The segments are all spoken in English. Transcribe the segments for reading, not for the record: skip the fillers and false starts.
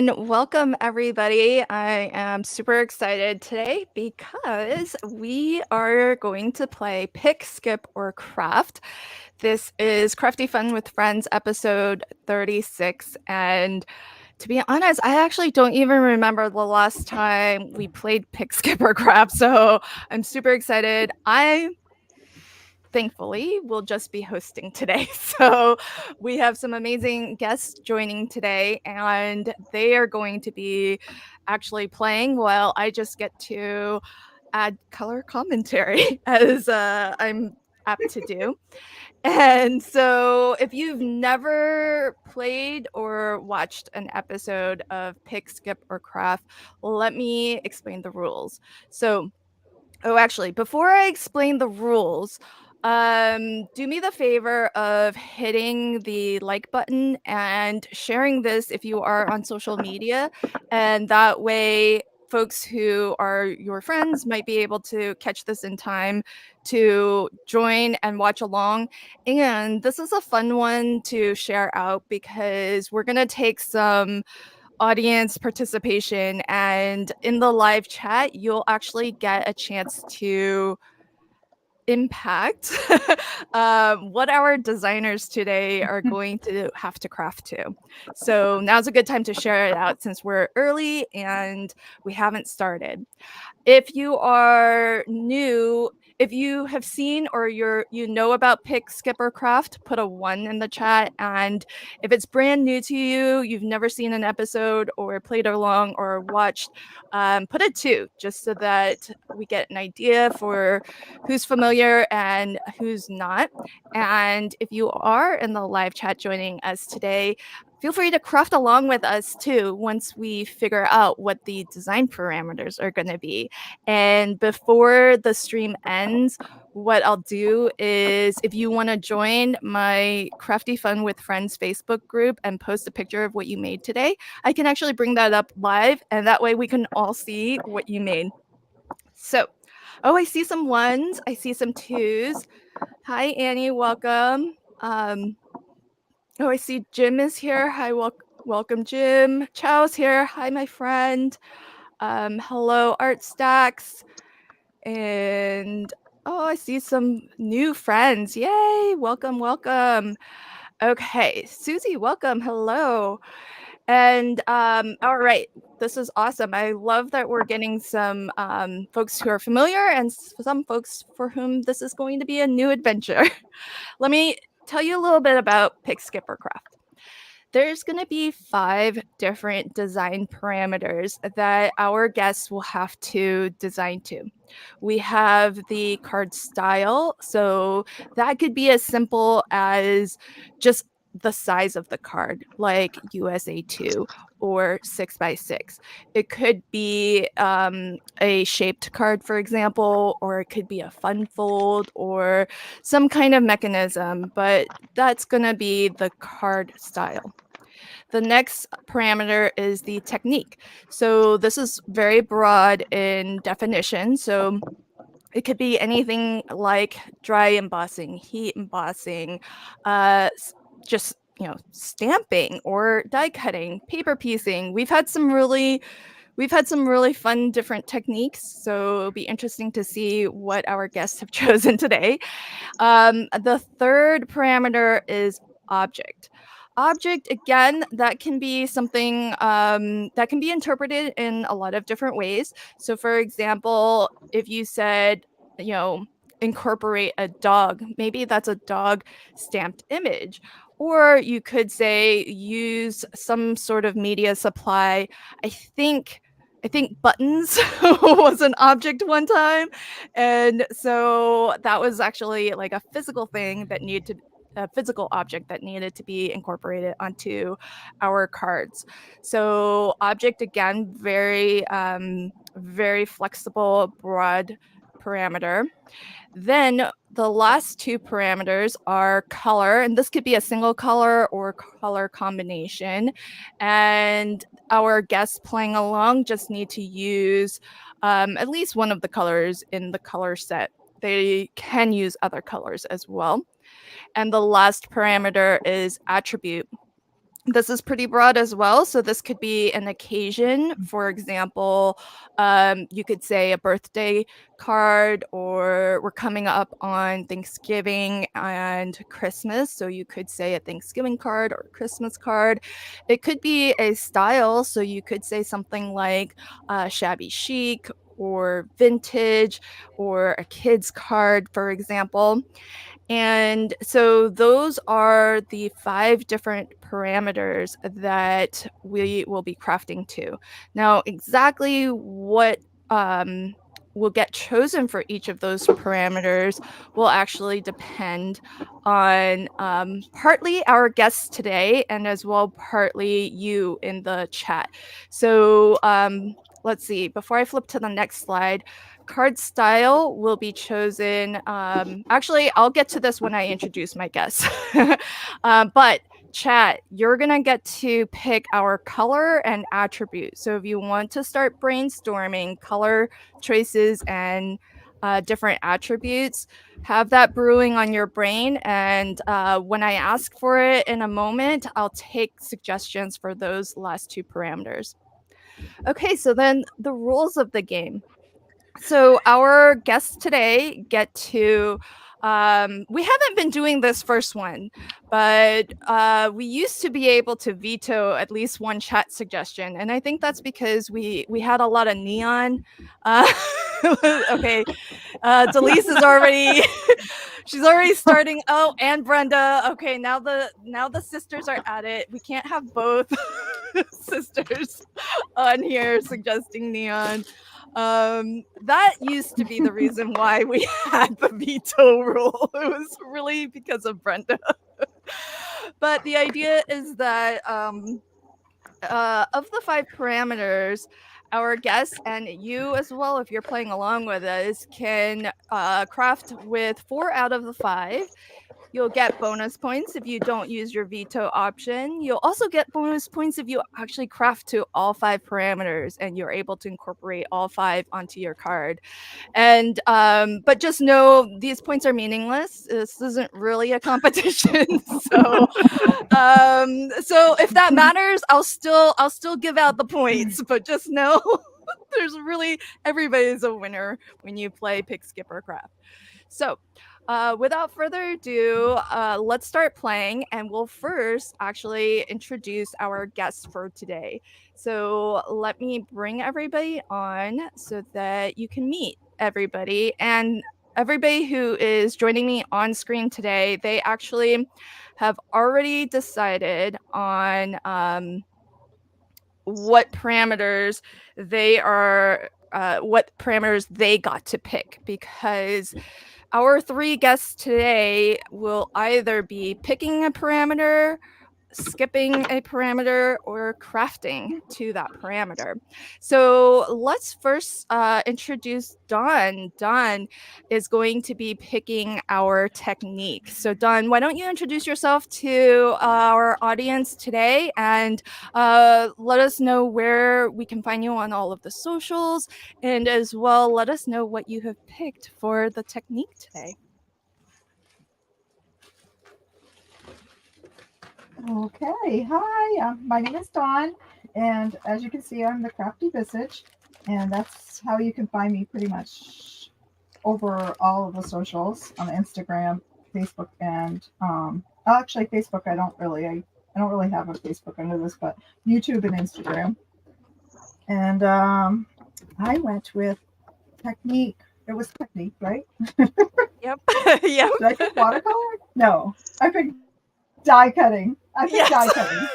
and welcome everybody. I am super excited today because we are going to play Pick, Skip, or Craft. This is Crafty Fun with Friends episode 36, and to be honest, I actually don't even remember the last time we played Pick, Skip, or Craft, so I'm super excited. I thankfully will just be hosting today. So we have some amazing guests joining today, and they are going to be actually playing while I just get to add color commentary as I'm apt to do. And so, if you've never played or watched an episode of Pick, Skip, or Craft, let me explain the rules. So, actually, before I explain the rules, do me the favor of hitting the like button and sharing this if you are on social media, and that way folks who are your friends might be able to catch this in time to join and watch along. And this is a fun one to share out because we're going to take some audience participation, and in the live chat you'll actually get a chance to impact what our designers today are going to have to craft to. So now's a good time to share it out since we're early and we haven't started. If you are new, if you have seen or you know about Pick, Skip, or Craft, put a 1 in the chat. And if it's brand new to you, you've never seen an episode or played along or watched, put a 2 just so that we get an idea for who's familiar and who's not. And if you are in the live chat joining us today, feel free to craft along with us too once we figure out what the design parameters are going to be. And before the stream ends, what I'll do is if you want to join my Crafty Fun with Friends Facebook group and post a picture of what you made today, I can actually bring that up live, and that way we can all see what you made. So, oh, I see some 1s, I see some 2s. Hi, Annie, welcome. Oh, I see Jim is here. Hi, welcome, Jim. Chow's here. Hi, my friend. Hello, Art Stacks. And oh, I see some new friends. Yay! Welcome, welcome. Okay, Susie, welcome. Hello. And all right, this is awesome. I love that we're getting some folks who are familiar and some folks for whom this is going to be a new adventure. Let me tell you a little bit about Pick, Skip, or Craft. There's going to be 5 different design parameters that our guests will have to design to. We have the card style, so that could be as simple as just the size of the card, like USA 2 or 6x6. It could be a shaped card, for example, or it could be a fun fold or some kind of mechanism, but that's going to be the card style. The next parameter is the technique. So this is very broad in definition. So it could be anything like dry embossing, heat embossing, just stamping or die cutting, paper piecing. We've had some really fun different techniques, so it'll be interesting to see what our guests have chosen today. The third parameter is object. Object, again, that can be something that can be interpreted in a lot of different ways. So, for example, if you said, incorporate a dog, maybe that's a dog stamped image. Or you could say use some sort of media supply. I think buttons was an object one time. And so that was actually like a physical thing that needed to a physical object that needed to be incorporated onto our cards. So object, again, very flexible, broad parameter. Then the last 2 parameters are color, and this could be a single color or color combination. And our guests playing along just need to use at least one of the colors in the color set. They can use other colors as well. And the last parameter is attribute. This is pretty broad as well. So this could be an occasion. For example, you could say a birthday card, or we're coming up on Thanksgiving and Christmas. So you could say a Thanksgiving card or a Christmas card. It could be a style. So you could say something like shabby chic or vintage or a kid's card, for example. And so those are the 5 different parameters that we will be crafting to. Now, exactly what will get chosen for each of those parameters will actually depend on partly our guests today, and as well partly you in the chat. So let's see, before I flip to the next slide, card style will be chosen. Actually, I'll get to this when I introduce my guests. But chat, you're gonna get to pick our color and attribute. So if you want to start brainstorming color choices and different attributes, have that brewing on your brain. And when I ask for it in a moment, I'll take suggestions for those last 2 parameters. Okay, so then the rules of the game. So our guests today get to we haven't been doing this first one, but we used to be able to veto at least one chat suggestion, and I think that's because we had a lot of neon. Okay, Delise is already she's already starting. Oh, and Brenda. Okay, now the sisters are at it. We can't have both sisters on here suggesting neon. That used to be the reason why we had the veto rule. It was really because of Brenda. But the idea is that of the 5 parameters, our guests and you as well, if you're playing along with us, can craft with 4 out of the 5. You'll get bonus points if you don't use your veto option. You'll also get bonus points if you actually craft to all 5 parameters and you're able to incorporate all 5 onto your card. And but just know these points are meaningless. This isn't really a competition. So if that matters, I'll still give out the points, but just know there's really everybody's a winner when you play Pick, Skip, or Craft. So without further ado, let's start playing, and we'll first actually introduce our guests for today. So let me bring everybody on so that you can meet everybody. And everybody who is joining me on screen today, they actually have already decided on what parameters they got to pick, because our 3 guests today will either be picking a parameter, skipping a parameter, or crafting to that parameter. So let's first introduce Dawn. Dawn is going to be picking our technique. So Dawn, why don't you introduce yourself to our audience today, and let us know where we can find you on all of the socials, and as well let us know what you have picked for the technique today. Okay, hi, my name is Dawn, and as you can see, I'm the Crafty Visage, and that's how you can find me pretty much over all of the socials on Instagram, Facebook, and actually Facebook. I don't really have a Facebook under this, but YouTube and Instagram. And I went with technique. It was technique, right? Yep. Yep. Did I pick watercolor? No, I picked die cutting. I picked die cutting.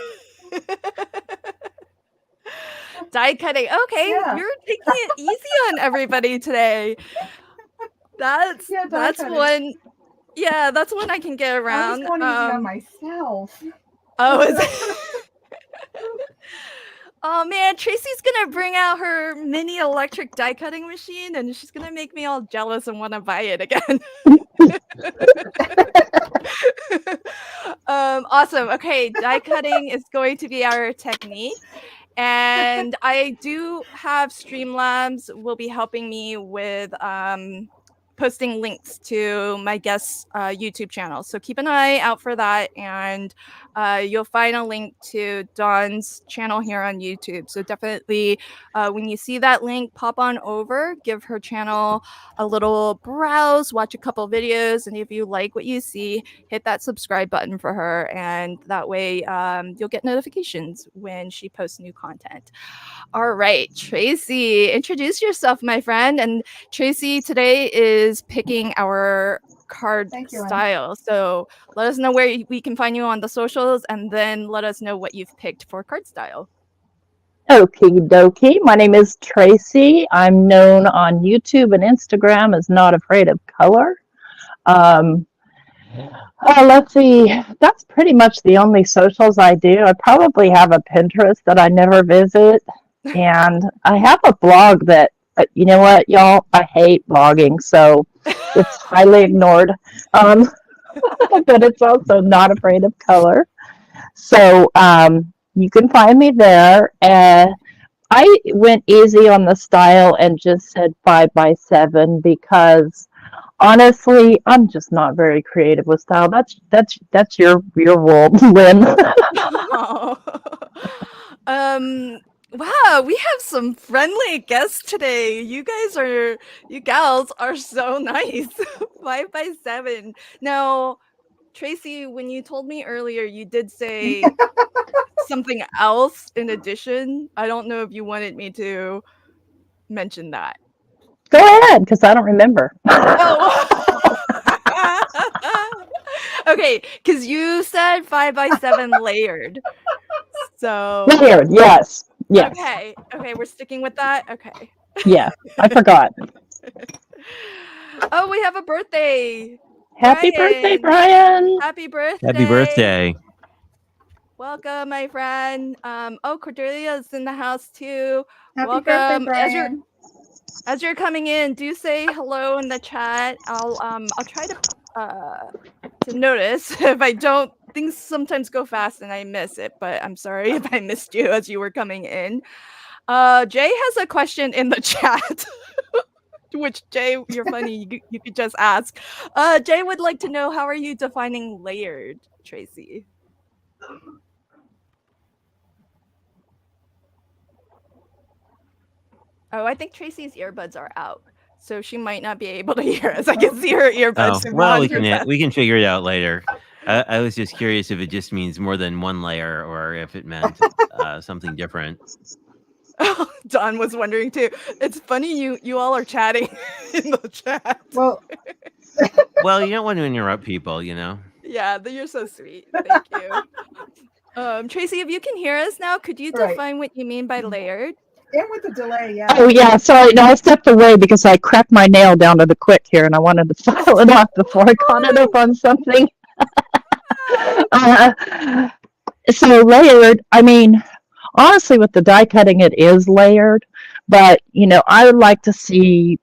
Die cutting. Okay, Yeah. you're taking it easy on everybody today. That's cutting. one. Yeah, that's one I can get around. I was going easy on myself. Oh, is it? Oh man, Tracy's gonna bring out her mini electric die cutting machine, and she's gonna make me all jealous and want to buy it again. Awesome. Okay, die cutting is going to be our technique. And I do have Streamlabs will be helping me with posting links to my guests' YouTube channel. So keep an eye out for that. And you'll find a link to Dawn's channel here on YouTube. So definitely, when you see that link, pop on over, give her channel a little browse, watch a couple videos, and if you like what you see, hit that subscribe button for her, and that way you'll get notifications when she posts new content. All right, Tracy, introduce yourself, my friend. And Tracy today is picking our card Thank you, Anne. style. So let us know where we can find you on the socials, and then let us know what you've picked for card style. Okie dokie. My name is Tracy. I'm known on YouTube and Instagram as Not Afraid of Color. Let's see. That's pretty much the only socials I do. I probably have a Pinterest that I never visit. And I have a blog that, you know what, y'all? I hate blogging, so it's highly ignored. But it's also Not Afraid of Color. So you can find me there. I went easy on the style and just said 5x7 because honestly, I'm just not very creative with style. That's your world, Lynn. Oh. Wow, we have some friendly guests today. You gals are so nice. 5x7. Now, Tracy, when you told me earlier, you did say something else in addition. I don't know if you wanted me to mention that. Go ahead, because I don't remember. Oh. Okay, because you said 5x7 layered. So Layered, yes. Okay, we're sticking with that. Okay. Yeah, I forgot. Oh, we have a birthday. Happy birthday, Brian. Happy birthday. Happy birthday. Welcome, my friend. Oh, Cordelia is in the house too. Happy birthday, Brian. As you're coming in, do say hello in the chat. I'll try to notice. If I don't, things sometimes go fast and I miss it, but I'm sorry if I missed you as you were coming in. Jay has a question in the chat. Which, Jay, you're funny. You could just ask. Jay would like to know, how are you defining layered, Tracy? Oh, I think Tracy's earbuds are out, so she might not be able to hear us. I can see her earbuds. Oh, well, we can figure it out later. I was just curious if it just means more than one layer or if it meant something different. Don was wondering too. It's funny you all are chatting in the chat. Well, you don't want to interrupt people, you know. Yeah, you're so sweet. Thank you. Tracy, if you can hear us now, could you define what you mean by layered? And with the delay, yeah. Oh, yeah, sorry. No, I stepped away because I cracked my nail down to the quick here, and I wanted to file it off before I caught it up on something. So layered, I mean, honestly, with the die cutting, it is layered. But, I would like to see,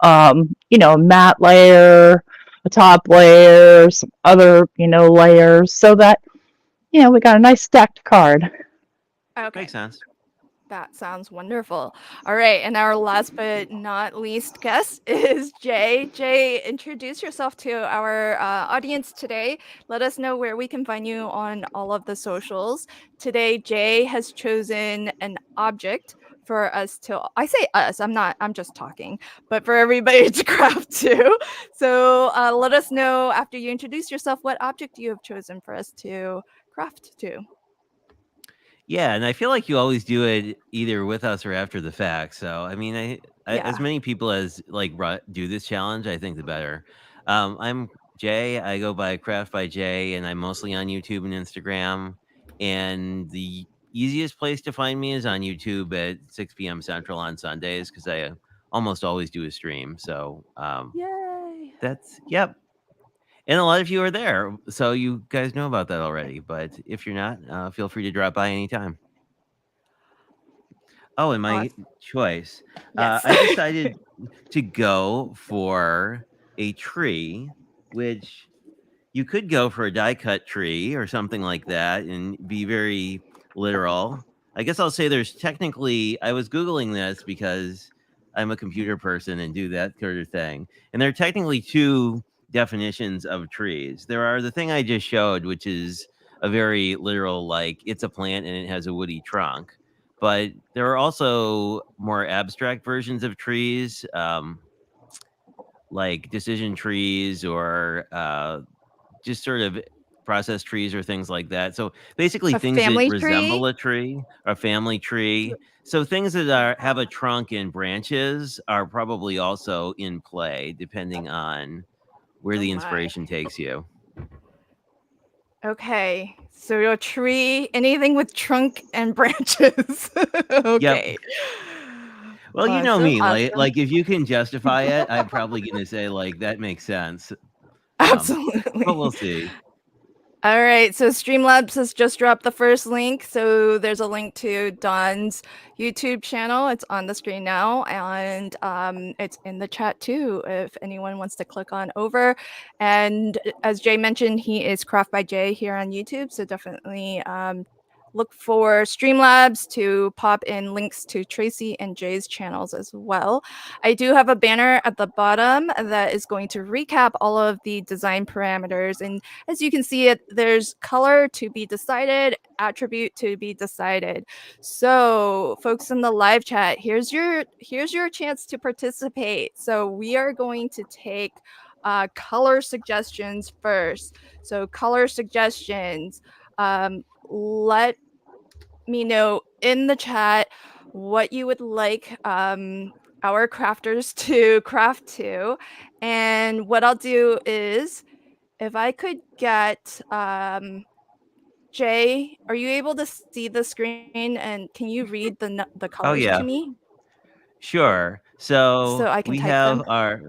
a matte layer, a top layer, some other, layers, so that, we got a nice stacked card. Okay. Makes sense. That sounds wonderful. All right, and our last but not least guest is Jay. Jay, introduce yourself to our audience today. Let us know where we can find you on all of the socials. Today, Jay has chosen an object for us to, I say us, I'm just talking, but for everybody to craft too. So let us know after you introduce yourself what object you have chosen for us to craft to. Yeah, and I feel like you always do it either with us or after the fact. So, I mean, as many people as do this challenge, I think the better. I'm Jay. I go by Craft by Jay, and I'm mostly on YouTube and Instagram. And the easiest place to find me is on YouTube at 6 p.m. Central on Sundays because I almost always do a stream. So, yay! Yep. And a lot of you are there, so you guys know about that already. But if you're not, feel free to drop by anytime. Oh, and my choice. Yes. I decided to go for a tree, which you could go for a die-cut tree or something like that and be very literal. I guess I'll say there's technically, I was Googling this because I'm a computer person and do that sort of thing. And there are technically two definitions of trees. There are the thing I just showed, which is a very literal, like it's a plant and it has a woody trunk. But there are also more abstract versions of trees, like decision trees or just sort of process trees or things like that. So basically A things that family resemble tree? a tree, a family tree. So things that have a trunk and branches are probably also in play depending on where Oh the my. inspiration takes you. Okay. So your tree, anything with trunk and branches. Okay. Well, you know me, Awesome. like if you can justify it, I'm probably gonna say like that makes sense. Absolutely. But we'll see. All right, so Streamlabs has just dropped the first link. So there's a link to Dawn's YouTube channel. It's on the screen now, and it's in the chat too if anyone wants to click on over. And as Jay mentioned, he is Craft by Jay here on YouTube, so definitely look for Streamlabs to pop in links to Tracy and Jay's channels as well. I do have a banner at the bottom that is going to recap all of the design parameters, and as you can see, there's color to be decided, attribute to be decided. So, folks in the live chat, here's your chance to participate. So we are going to take color suggestions first. So color suggestions. Let me know in the chat what you would like our crafters to craft to, and what I'll do is, if I could get Jay, are you able to see the screen and can you read the Oh colors yeah, to me sure. so So I can we type them? have our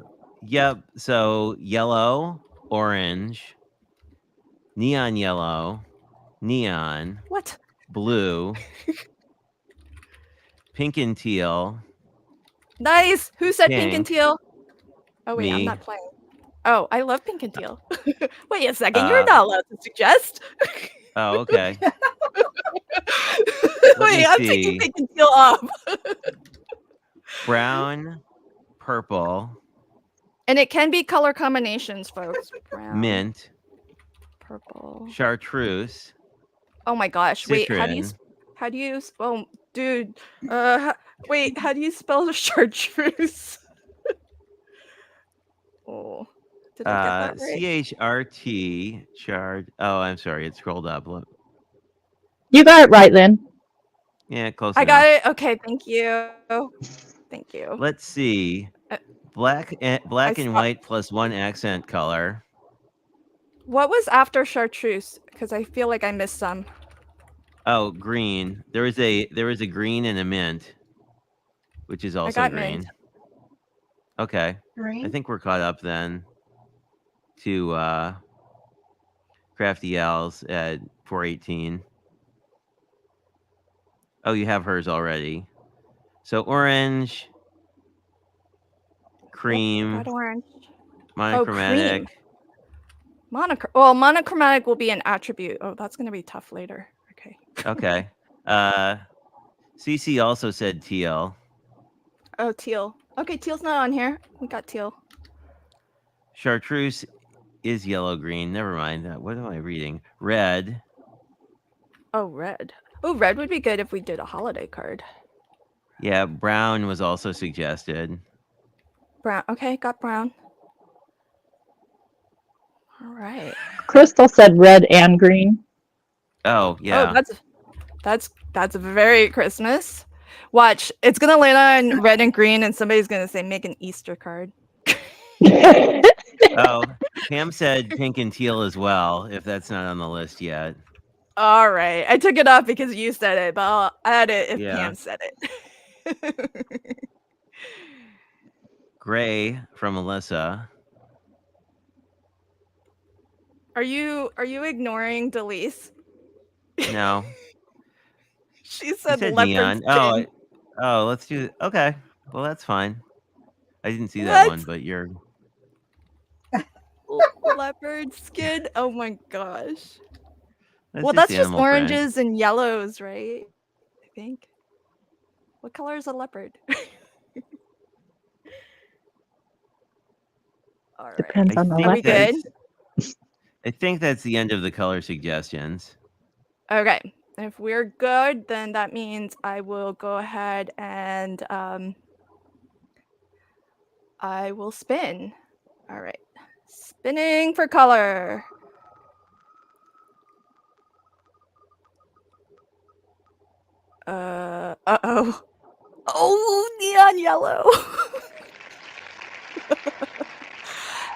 so yellow, orange, neon yellow, neon, What? blue, pink and teal, Nice. Who said pink and pink, teal? Oh wait, I'm me. not playing. Oh, I love pink and teal. Wait a second, you're Uh not allowed to suggest. oh, okay. Let me Wait, I'm taking see. pink and teal off. Brown, purple, And it can be color combinations, folks. Brown, mint, purple. chartreuse, Oh my gosh. Wait, citron. oh dude. Wait, how do you spell the chartreuse? Oh. Did I get that right? CHRT chart. Oh, I'm sorry. It scrolled up. You got it right, Lynn. Yeah, close I enough. got it. Okay, thank you. Thank you. Let's see. Uh, Black I and white plus one accent color. What was after chartreuse? Because I feel like I missed some. Oh, green. There was a green and a mint, which is I also got green. mint. Okay. Green. I think we're caught up then to Crafty Owls at 418. Oh, you have hers already. So orange, cream, Got orange. monochromatic. Monochromatic will be an attribute. Oh, that's going to be tough later. Okay. Okay. CC also said teal. Oh, teal. Okay, teal's not on here. We got teal. Chartreuse is yellow green. Never mind. What am I reading? Red. Oh, red. Oh, red would be good if we did a holiday card. Yeah, brown was also suggested. Brown. Okay, got brown. All right. Crystal said red and green. Oh, yeah. Oh, that's very Christmas. Watch, it's gonna land on red and green, and somebody's gonna say, "Make an Easter card." Oh, Pam said pink and teal as well, if that's not on the list yet. All right, I took it off because you said it, but I'll add it if Yeah. Pam said it. Gray from Alyssa. Are you ignoring Delise? No. She said, said leopard neon. skin. Oh, let's do. Okay, well that's fine. I didn't see that one, but you're leopard skin. Oh my gosh. that's Well, just that's just animal print. oranges and yellows, right? I think. What color is a leopard? All right. Depends on the Are we leopard. good? I think that's the end of the color suggestions. Okay. If we're good, then that means I will go ahead and I will spin. All right. Spinning for color. Uh-oh. Oh, neon yellow.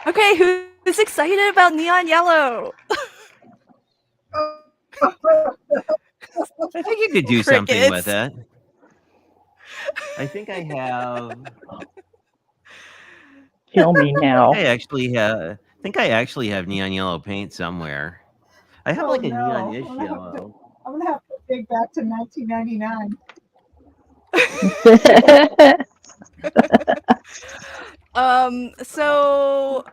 Okay, who's excited about neon yellow? I think you could do something with Crickets. it. I think I have. Kill me now. I think I actually have neon yellow paint somewhere. I have Oh, like a no. neon-ish yellow. I'm gonna have to dig back to 1999. So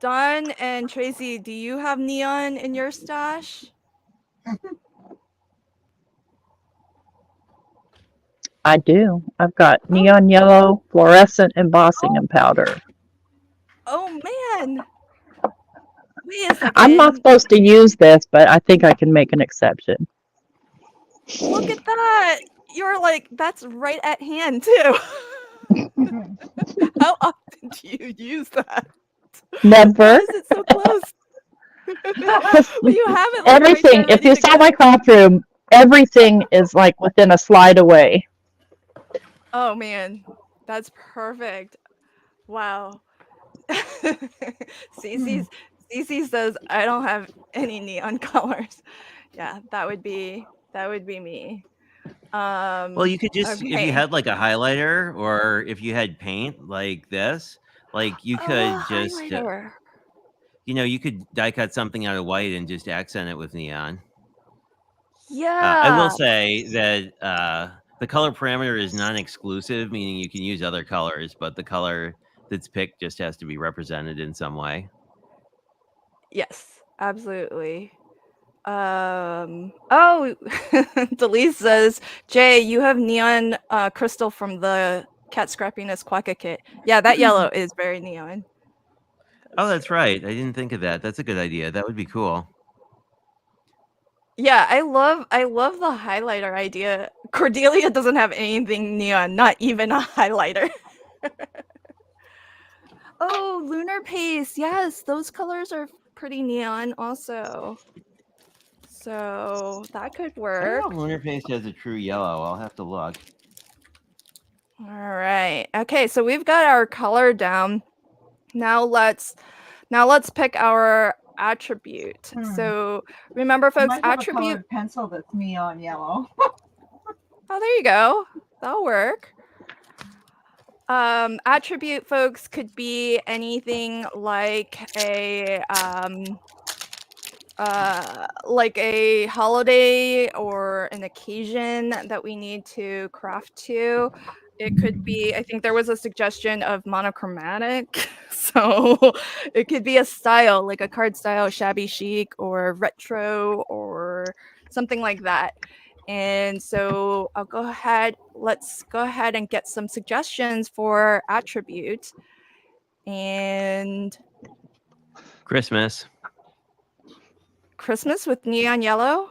Don and Tracy, do you have neon in your stash? I do. I've got neon yellow, fluorescent embossing and powder. Oh man. Wait a second. I'm not supposed to use this, but I think I can make an exception. Look at that. You're like, that's right at hand too. How often do you use that? Never. Why is it so close? But you have it like Everything. right there, If you ready to saw go. my craft room, everything is like within a slide away. Oh man, that's perfect. Wow. Cece says I don't have any neon colors. Yeah, that would be me. Well, you could just if you had like a highlighter or if you had paint like this, like you could just highlighter. you could die cut something out of white and just accent it with neon. Yeah. I will say that the color parameter is non-exclusive, meaning you can use other colors, but the color that's picked just has to be represented in some way. Yes, absolutely. Oh, Delise says, Jay, you have neon crystal from the Cat Scrappiness Quacka kit. Yeah, that yellow is very neon. Oh, that's right. I didn't think of that. That's a good idea. That would be cool. Yeah, I love the highlighter idea. Cordelia doesn't have anything neon, not even a highlighter. Oh, lunar paste. Yes, those colors are pretty neon also. So that could I work. don't know if lunar paste has a true yellow. I'll have to look. All right. Okay, so we've got our color down. Now let's pick our attribute. So remember, folks, Might have attribute. a colored pencil that's neon yellow. Oh, there you go. That'll work. Attribute, folks, could be anything like a holiday or an occasion that we need to craft to. It could be, I think there was a suggestion of monochromatic. So it could be a style, like a card style, shabby chic or retro or something like that. And so let's go ahead and get some suggestions for attributes. And Christmas with neon yellow.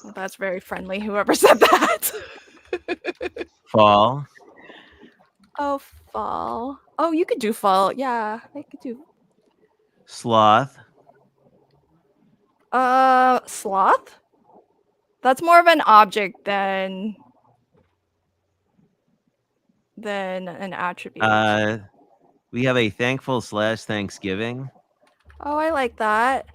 Well, that's very friendly, whoever said that. Fall. Oh, fall. Oh, you could do fall. Yeah, I could do. Sloth. Sloth? That's more of an object than an attribute. We have a thankful / Thanksgiving. Oh, I like that.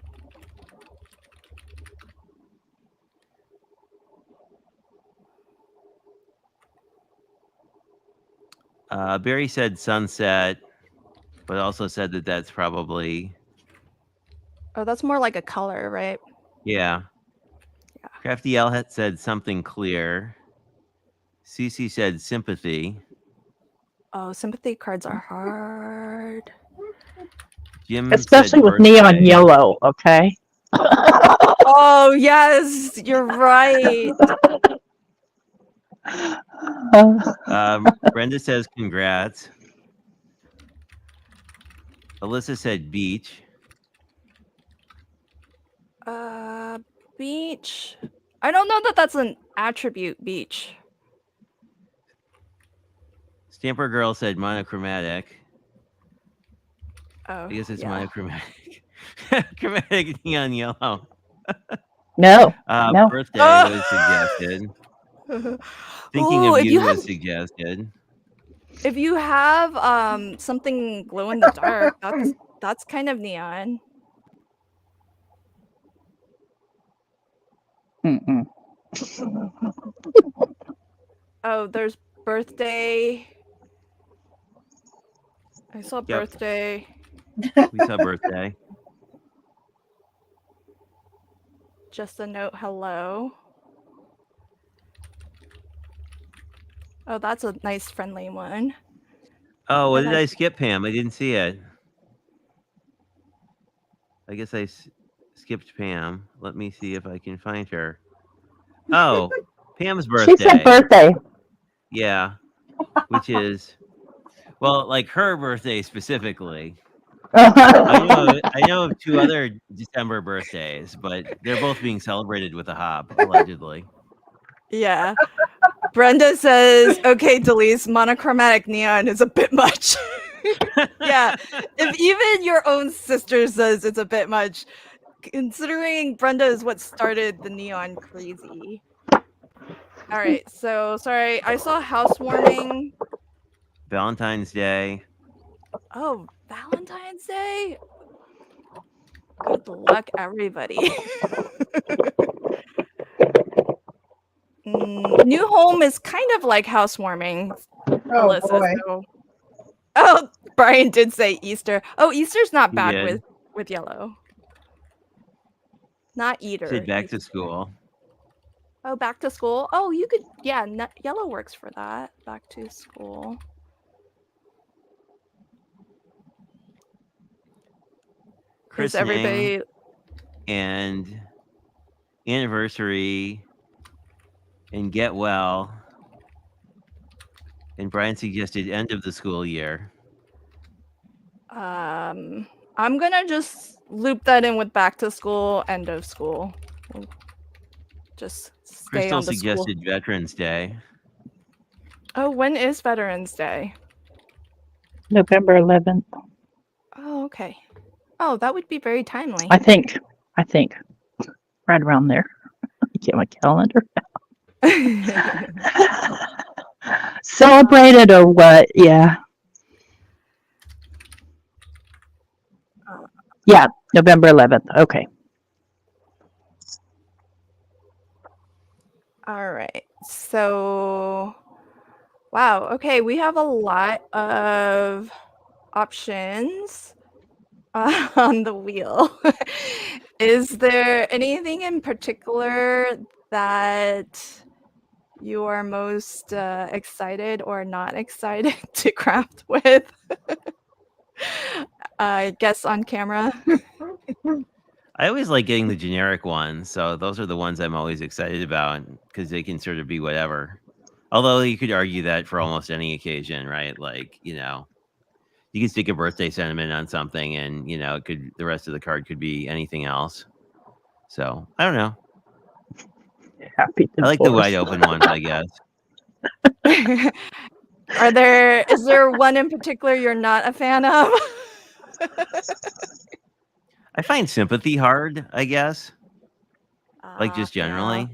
Barry said sunset, but also said that that's probably. Oh, that's more like a color, right? Yeah. Crafty L said something clear. Cece said sympathy. Oh, sympathy cards are hard. Jim Especially said with neon birthday. yellow, okay? Oh, yes, you're right. Brenda says congrats. Alyssa said beach. Beach. I don't know that that's an attribute beach. Stamper Girl said monochromatic. Oh, I guess it's yeah. monochromatic. Chromatic neon yellow. No. Birthday was suggested. Thinking Ooh, of if you you have was suggested. if you have something glow in the dark, that's kind of neon. Mm-mm. Oh, there's birthday. I saw Yep. birthday. We saw birthday. Just a note, hello. Oh, that's a nice friendly one. Oh, what And did I skip, Pam? I didn't see it. I guess I skipped Pam. Let me see if I can find her. Oh, Pam's birthday. She said birthday. Yeah, which is, well, like her birthday specifically. Oh, I know of 2 other December birthdays, but they're both being celebrated with a hop, allegedly. Yeah. Brenda says, okay, Delise, monochromatic neon is a bit much. Yeah. If even your own sister says it's a bit much, considering Brenda is what started the neon crazy. All right. So sorry. I saw housewarming. Valentine's Day. Oh, Valentine's Day? Good luck, everybody. New home is kind of like housewarming, Oh Alyssa. boy. So. Oh, Brian did say Easter. Oh, Easter's not He bad did. with yellow. Not Eater. Said back Easter. to school. Oh, back to school. Oh, you could. Yeah, yellow works for that. Back to school. Is everybody and anniversary and get well. And Brian suggested end of the school year. I'm gonna just loop that in with back to school, end of school. We'll just stay Crystal on the suggested school. Veterans Day. Oh, when is Veterans Day? November 11th. Oh, okay. Oh, that would be very timely. I think. Right around there. Get my calendar. Celebrated or what? Yeah. Yeah, November 11th. Okay. All right. So, wow. Okay, we have a lot of options on the wheel. Is there anything in particular that you are most excited or not excited to craft with? I guess on camera. I always like getting the generic ones, so those are the ones I'm always excited about because they can sort of be whatever. Although you could argue that for almost any occasion, right? Like, you can stick a birthday sentiment on something, and the rest of the card could be anything else. So I don't know. Happy I like the wide open ones, I guess. Is there one in particular you're not a fan of? I find sympathy hard, I guess. Like just generally.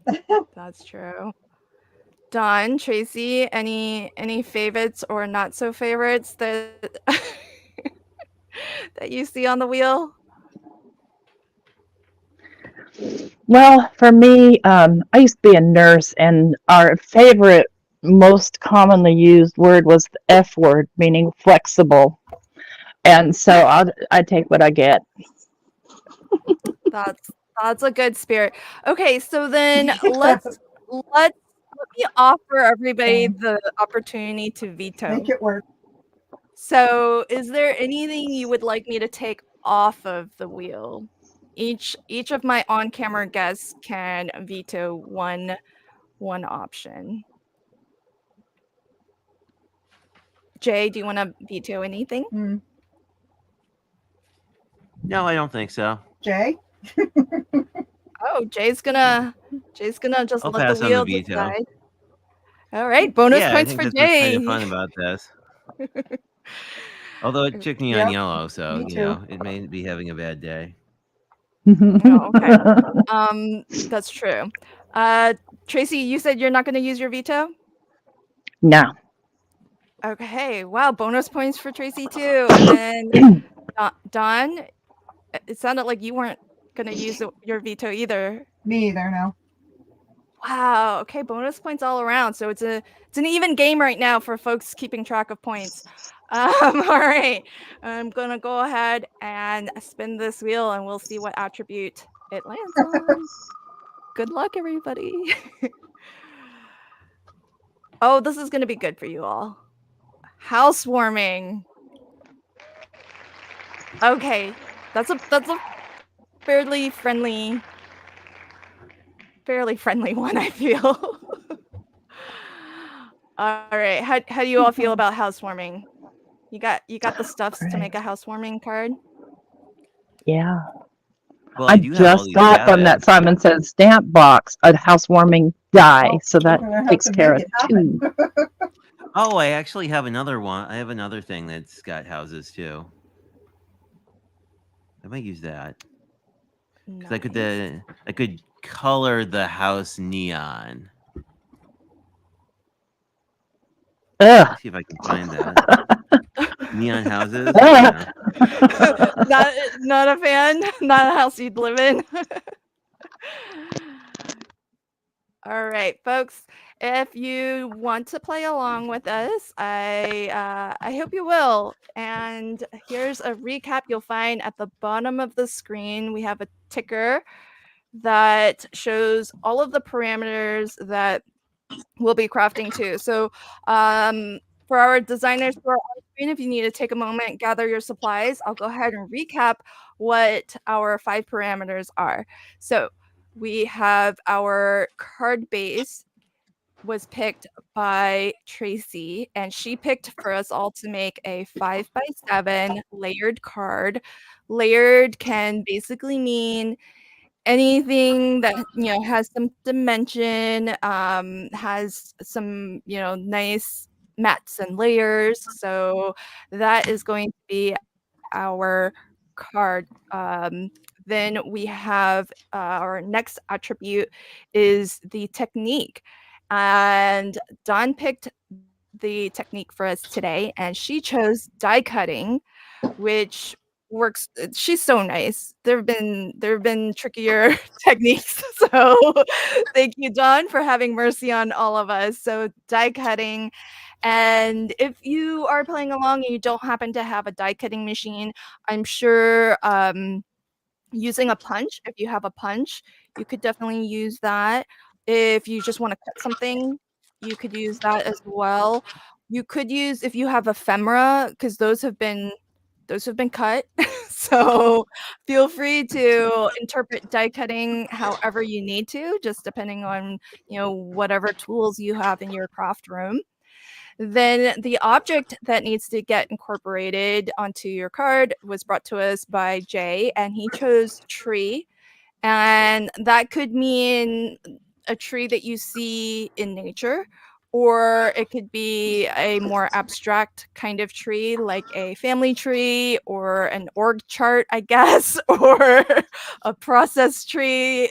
Yeah. That's true. Dawn, Tracy, any favorites or not so favorites that that you see on the wheel? Well, for me, I used to be a nurse, and our favorite, most commonly used word was the F word, meaning flexible. And so I take what I get. That's a good spirit. Okay, so then let me offer everybody the opportunity to veto. Make it work. So, is there anything you would like me to take off of the wheel? Each of my on-camera guests can veto one option. Jay, do you want to veto anything? No, I don't think so. Jay? Oh, Jay's gonna just I'll let the pass on the wheel veto. decide. All right, bonus Yeah, I points think for that's what's kind of Jay. fun about this. Although it took me on Yep, yellow, so me too. it may be having a bad day. Oh, okay. That's true. Tracy, you said you're not going to use your veto? No. Okay. Wow, bonus points for Tracy too. And then Dawn, it sounded like you weren't going to use your veto either. Me either, no. Wow. Okay, bonus points all around. So it's an even game right now for folks keeping track of points. All right. I'm going to go ahead and spin this wheel and we'll see what attribute it lands on. Good luck, everybody. Oh, this is going to be good for you all. Housewarming. Okay. That's a fairly friendly one, I feel. All right. How do you all feel about housewarming? You got the stuffs to make a housewarming card? Yeah. Well, I do have all just these got from that cabinets. Simon Says stamp box a housewarming die, Well, so that we're gonna have takes to care of make it happen. 2. Oh, I actually have another one. I have another thing that's got houses too. I might use that because Nice. I could color the house neon. Ugh. Let's see if I can find that. Neon houses. Ugh. Not a fan. Not a house you'd live in. All right, folks. If you want to play along with us, I hope you will. And here's a recap you'll find at the bottom of the screen. We have a ticker that shows all of the parameters that we'll be crafting to. So for our designers who are on screen, if you need to take a moment, gather your supplies, I'll go ahead and recap what our 5 parameters are. So we have our card base was picked by Tracy, and she picked for us all to make a 5x7 layered card. Layered can basically mean anything that has some dimension, has some nice mats and layers. So that is going to be our card. Then we have our next attribute is the technique, and Dawn picked the technique for us today, and she chose die cutting, which works. She's so nice. There have been trickier techniques. So thank you, Dawn, for having mercy on all of us. So die cutting. And if you are playing along and you don't happen to have a die cutting machine, I'm sure using a punch, if you have a punch, you could definitely use that. If you just want to cut something, you could use that as well. You could use, if you have ephemera, because those have been cut. So feel free to interpret die cutting however you need to, just depending on whatever tools you have in your craft room. Then the object that needs to get incorporated onto your card was brought to us by Jay, and he chose tree. And that could mean a tree that you see in nature, or it could be a more abstract kind of tree, like a family tree or an org chart, I guess, or a process tree.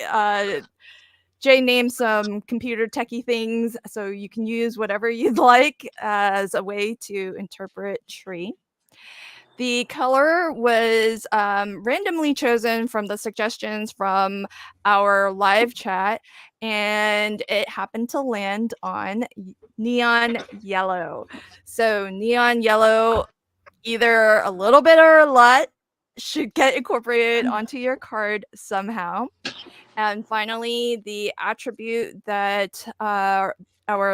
Jay named some computer techie things, so you can use whatever you'd like as a way to interpret tree. The color was randomly chosen from the suggestions from our live chat, and it happened to land on neon yellow. So neon yellow, either a little bit or a lot, should get incorporated onto your card somehow. And finally, the attribute that our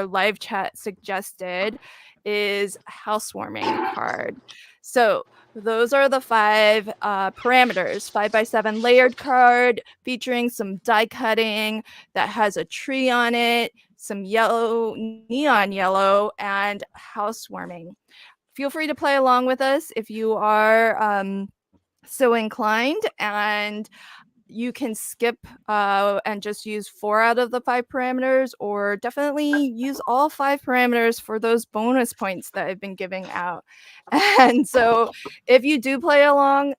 live chat suggested is housewarming card. So those are the 5 parameters: 5x7 layered card featuring some die cutting that has a tree on it, some yellow, neon yellow, and housewarming. Feel free to play along with us if you are so inclined, and you can skip and just use 4 out of the 5 parameters, or definitely use all 5 parameters for those bonus points that I've been giving out. And so if you do play along,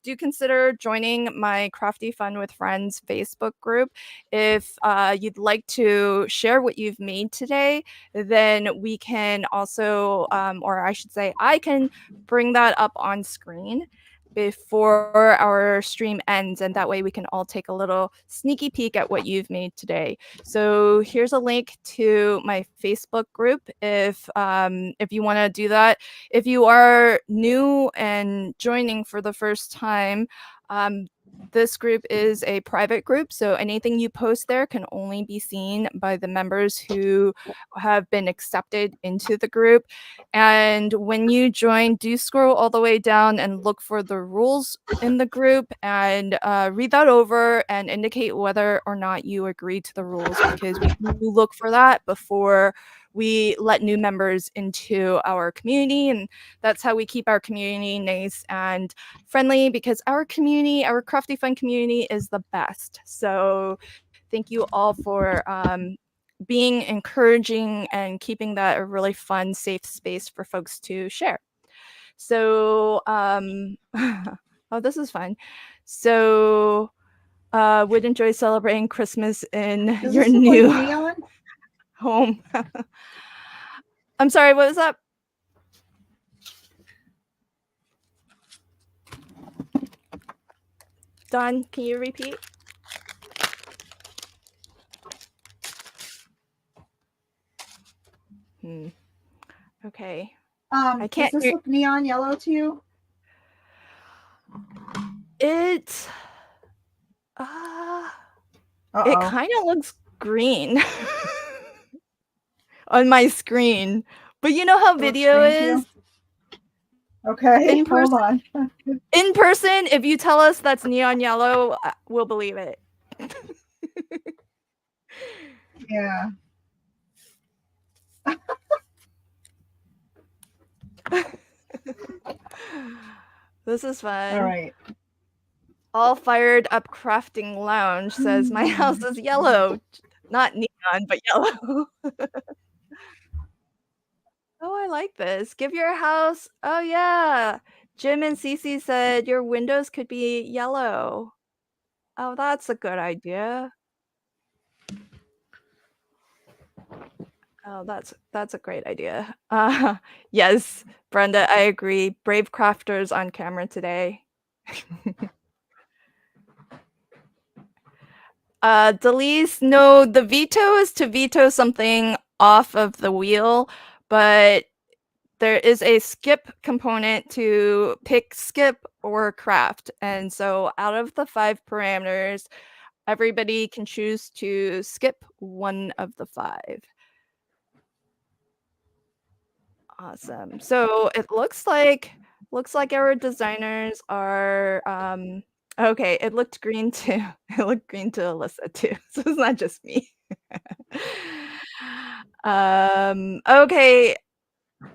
do consider joining my Crafty Fun with Friends Facebook group. If you'd like to share what you've made today, then we can also, or I should say, I can bring that up on screen before our stream ends, and that way we can all take a little sneaky peek at what you've made today. So here's a link to my Facebook group if you want to do that. If you are new and joining for the first time, this group is a private group, so anything you post there can only be seen by the members who have been accepted into the group. And when you join, do scroll all the way down and look for the rules in the group and read that over and indicate whether or not you agree to the rules, because we do look for that before we let new members into our community. And that's how we keep our community nice and friendly, because our community, our Crafty Fun community, is the best. So thank you all for being encouraging and keeping that a really fun, safe space for folks to share. So oh, this is fun. So would enjoy celebrating Christmas in Does your this look new like neon? home. I'm sorry, what was that? Don, can you repeat? Okay. I can't. Does this look neon yellow to you? It kind of looks green on my screen, but you know how video is. Okay, hold on. In person, if you tell us that's neon yellow, we'll believe it. Yeah. This is fun. All right. All Fired Up Crafting Lounge says my house is yellow, not neon, but yellow. Oh, I like this. Give your house. Oh yeah. Jim and Cece said your windows could be yellow. Oh, that's a good idea. Oh, that's a great idea. Yes, Brenda, I agree. Brave crafters on camera today. Delise, no, the veto is to veto something off of the wheel, but there is a skip component to pick, skip, or craft. And so out of the 5 parameters, everybody can choose to skip one of the 5. Awesome. So it looks like our designers are okay, it looked green too. It looked green to Alyssa too. So it's not just me. Okay.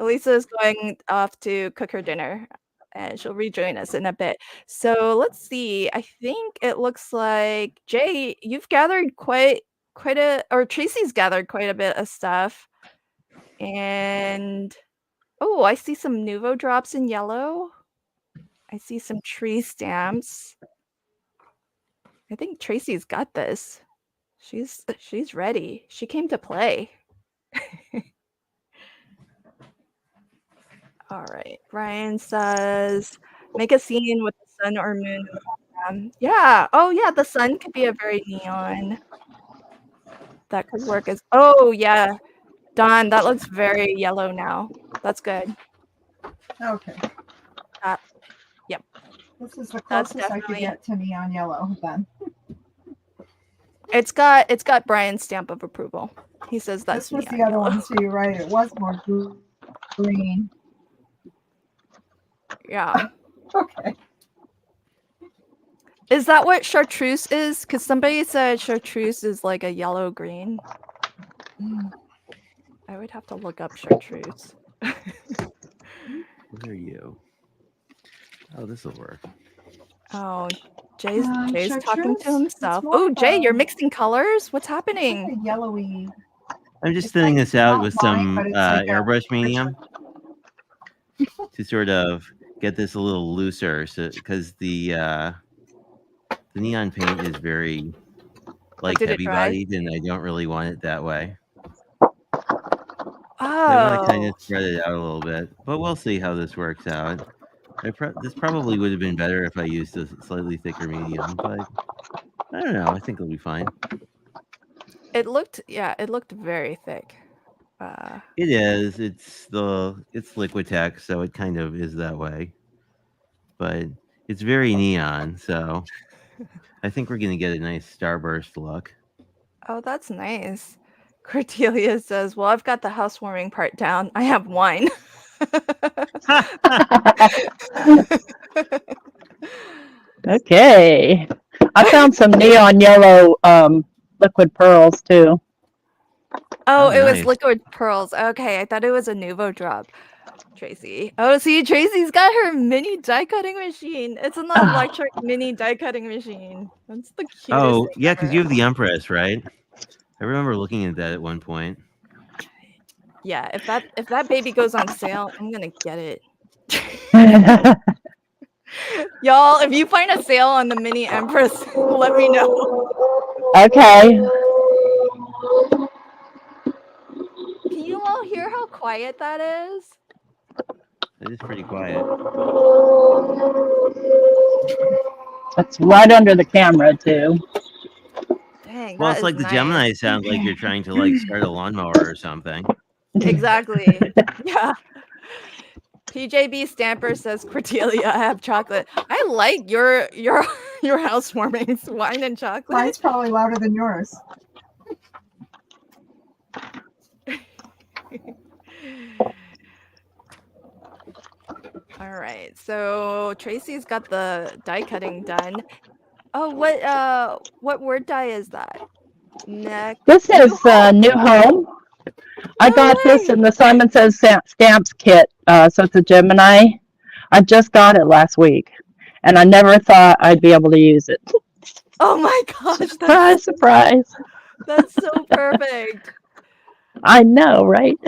Elisa's going off to cook her dinner, and she'll rejoin us in a bit. So let's see. I think it looks like Jay, you've gathered quite a, or Tracy's gathered quite a bit of stuff. And oh, I see some Nuvo drops in yellow. I see some tree stamps. I think Tracy's got this. She's ready. She came to play. All right. Ryan says, make a scene with the sun or moon in the background. Yeah. Oh, yeah. The sun could be a very neon. That could work as. Oh, yeah. Don, that looks very yellow now. That's good. Okay. Yep. This is the closest I could get to neon yellow then. It's got Brian's stamp of approval. He says that's. This was the other one, so you're right. It was more green. Yeah. Okay. Is that what chartreuse is? Because somebody said chartreuse is like a yellow green. I would have to look up chartreuse. Where are you? Oh, this will work. Oh, Jay's talking chartreuse. to himself. It's more Oh, of Jay, you're a- mixing colors? What's It's like happening? a yellowy. I'm just It's thinning like this out not with mine, some but it's like a airbrush richer- medium to sort of get this a little looser, because the neon paint is very like did it heavy dry? bodied, and I don't really want it that way. Oh. I want to kind of spread it out a little bit, but we'll see how this works out. This probably would have been better if I used a slightly thicker medium, but I don't know. I think it'll be fine. It looked very thick. It is. It's Liquitex, so it kind of is that way. But it's very neon, so I think we're gonna get a nice starburst look. Oh, that's nice. Cordelia says, "Well, I've got the housewarming part down. I have wine." Okay. I found some neon yellow liquid pearls too. Oh, it was nice. liquid pearls. Okay, I thought it was a Nuvo drop. Tracy. Oh, see, Tracy's got her mini die cutting machine. It's an electric mini die cutting machine. That's the cutest Oh, thing yeah, because ever. you have the Empress, right? I remember looking at that at one point. Yeah, if that baby goes on sale, I'm gonna get it. Y'all, if you find a sale on the mini Empress, let me know. Okay. Can you all hear how quiet that is? It is pretty quiet. It's right under the camera too. Dang, Well, that it's like is the nice. Gemini sounds like you're trying to like start a lawnmower or something. Exactly. Yeah. PJB Stamper says, Cordelia, I have chocolate. I like your housewarmings, wine and chocolate. Mine's probably louder than yours. All right, so Tracy's got the die cutting done. Oh, what word die is that? This is New Home. I got this in the Simon Says Stamps kit, so it's a Gemini. I just got it last week, and I never thought I'd be able to use it. Oh my gosh! Surprise! That's so perfect. I know, right?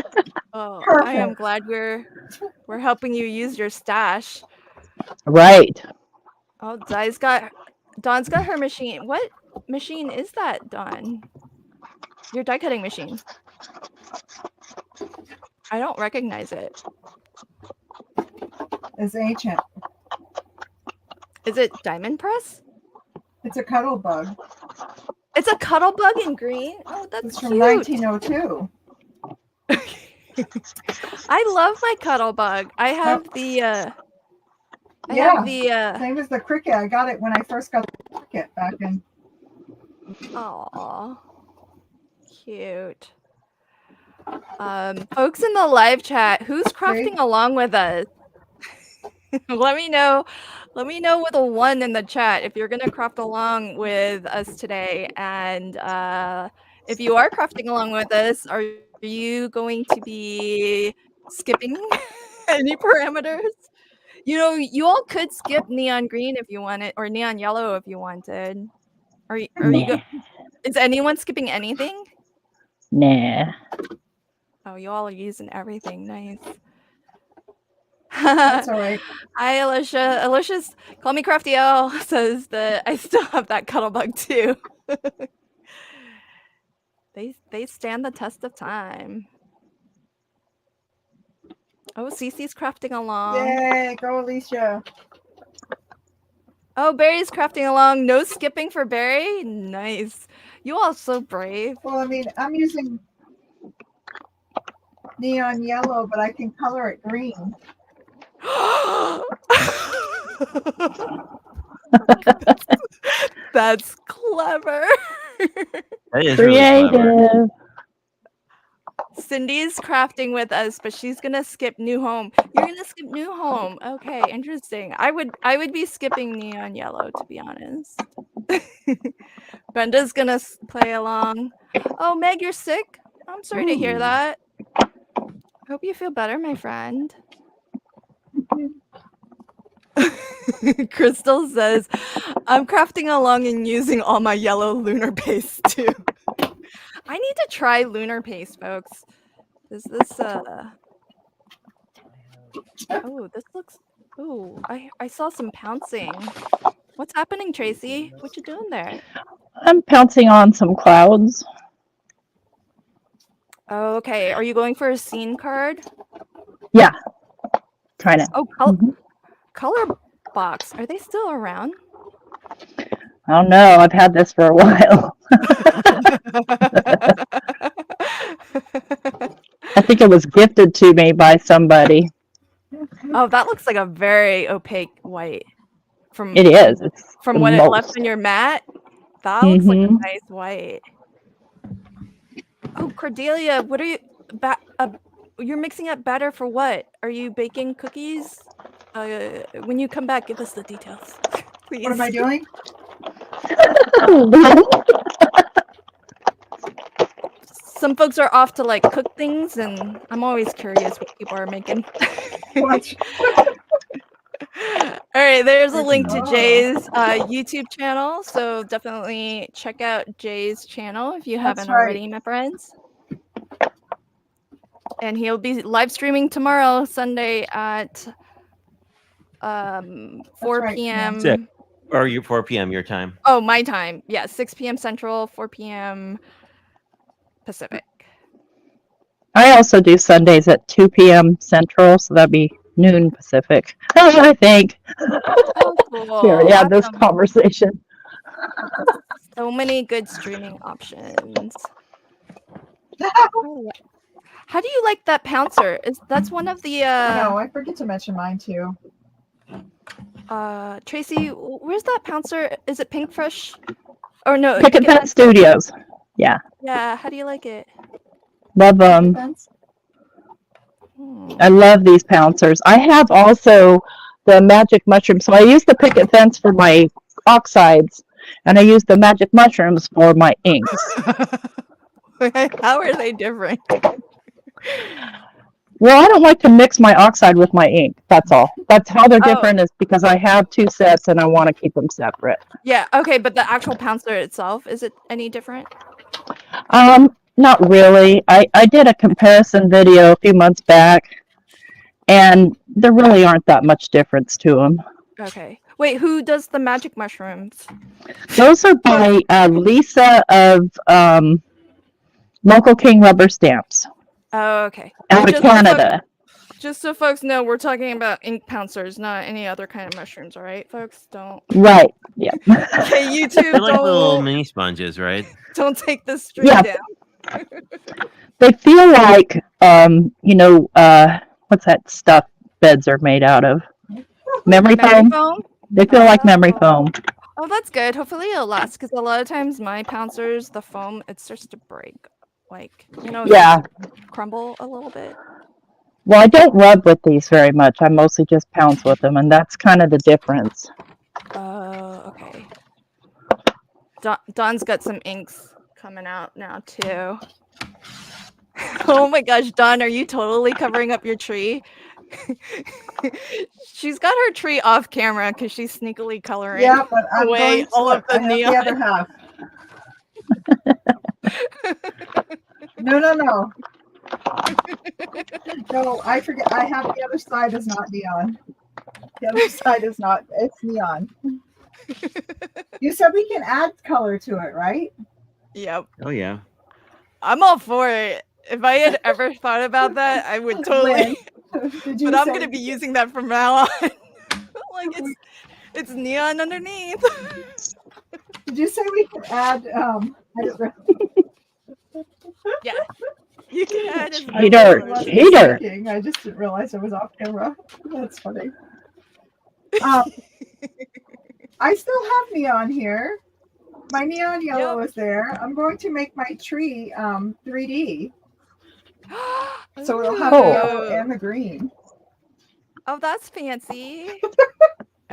Oh, Perfect. I am glad we're helping you use your stash. Right. Oh, Dawn's got her machine. What machine is that, Dawn? Your die cutting machine. I don't recognize it. It's ancient. Is it Diamond Press? It's a cuddle bug. It's a cuddle bug in green. Oh, that's It's cute. from 1902. I love my cuddle bug. I have the same as the cricket. I got it when I first got the cricket back in. Aw, cute. Folks in the live chat, who's crafting along with us? Let me know with a 1 in the chat if you're gonna craft along with us today. And if you are crafting along with us, are you going to be skipping any parameters? You know, you all could skip neon green if you wanted, or neon yellow if you wanted. Is anyone skipping anything? Nah. Oh, you all are using everything. Nice. That's all right. Hi, Alicia. Alicia's call me Crafty L says that I still have that cuddle bug too. They stand the test of time. Oh, Cece's crafting along. Yay, go Alicia. Oh, Barry's crafting along. No skipping for Barry. Nice. You all so brave. Well, I mean, I'm using neon yellow, but I can color it green. That's clever. That is Creative. really clever. Cindy's crafting with us, but she's gonna skip New Home. You're gonna skip New Home. Okay, interesting. I would be skipping neon yellow, to be honest. Brenda's gonna play along. Oh, Meg, you're sick. I'm sorry to hear that. Hope you feel better, my friend. Crystal says, I'm crafting along and using all my yellow lunar paste too. I need to try lunar paste, folks. Is this oh, this looks oh, I saw some pouncing. What's happening, Tracy? What you doing there? I'm pouncing on some clouds. Okay, are you going for a scene card? Yeah. Trying to. Oh, color box. Are they still around? I don't know. I've had this for a while. I think it was gifted to me by somebody. Oh, that looks like a very opaque white. It is. It's from what it left on your mat. That looks like a nice white. Oh, Cordelia, what are you? You're mixing up batter for what? Are you baking cookies? When you come back, give us the details, please. What am I doing? Some folks are off to like cook things, and I'm always curious what people are making. What? All right, there's a link to Jay's YouTube channel, so definitely check out Jay's channel if you haven't already, my friends. And he'll be live streaming tomorrow, Sunday at 4 p.m. Or 4 p.m. your time. Oh, my time. Yeah, 6 p.m. Central, 4 p.m. Pacific. I also do Sundays at 2 p.m. Central, so that'd be noon Pacific. I think. Oh, cool. We already had this conversation. So many good streaming options. How do you like that pouncer? That's one of the No, I forget to mention mine too. Tracy, where's that pouncer? Is it Pinkfresh? Or no, Picket Fence Studios. Yeah. Yeah, how do you like it? Love them. I love these pouncers. I have also the magic mushroom. So I use the picket fence for my oxides, and I use the magic mushrooms for my inks. How are they different? Well, I don't like to mix my oxide with my ink. That's all. That's how they're different, is because I have two sets and I want to keep them separate. Yeah, okay, but the actual pouncer itself, is it any different? Not really. I did a comparison video a few months back, and there really aren't that much difference to them. Okay. Wait, who does the magic mushrooms? Those are by Lisa of Local King Rubber Stamps. Oh, okay. Out of Canada. Just so folks know, we're talking about ink pouncers, not any other kind of mushrooms, all right, folks? Don't. Right. Yeah. Okay, YouTube, They're like little mini sponges, right? Don't take this stream down. They feel like, what's that stuff beds are made out of? Memory foam? They feel like memory foam. Oh, that's good. Hopefully it'll last, because a lot of times my pouncers, the foam, it starts to break. Like, yeah, crumble a little bit. Well, I don't rub with these very much. I mostly just pounce with them, and that's kind of the difference. Okay. Dawn's got some inks coming out now, too. Oh my gosh, Dawn, are you totally covering up your tree? She's got her tree off camera because she's sneakily coloring away all of the neon. The other half. No. No, I forget. I have the other side is not neon. The other side is not. It's neon. You said we can add color to it, right? Yep. Oh yeah. I'm all for it. If I had ever thought about that, I would totally. But I'm gonna be using that from now on. Like it's neon underneath. Did you say we could add? Yeah. You can add. Cheater. I just didn't realize I was off camera. That's funny. I still have neon here. My neon yellow is there. I'm going to make my tree 3D. So it'll have the yellow and the green. Oh, that's fancy.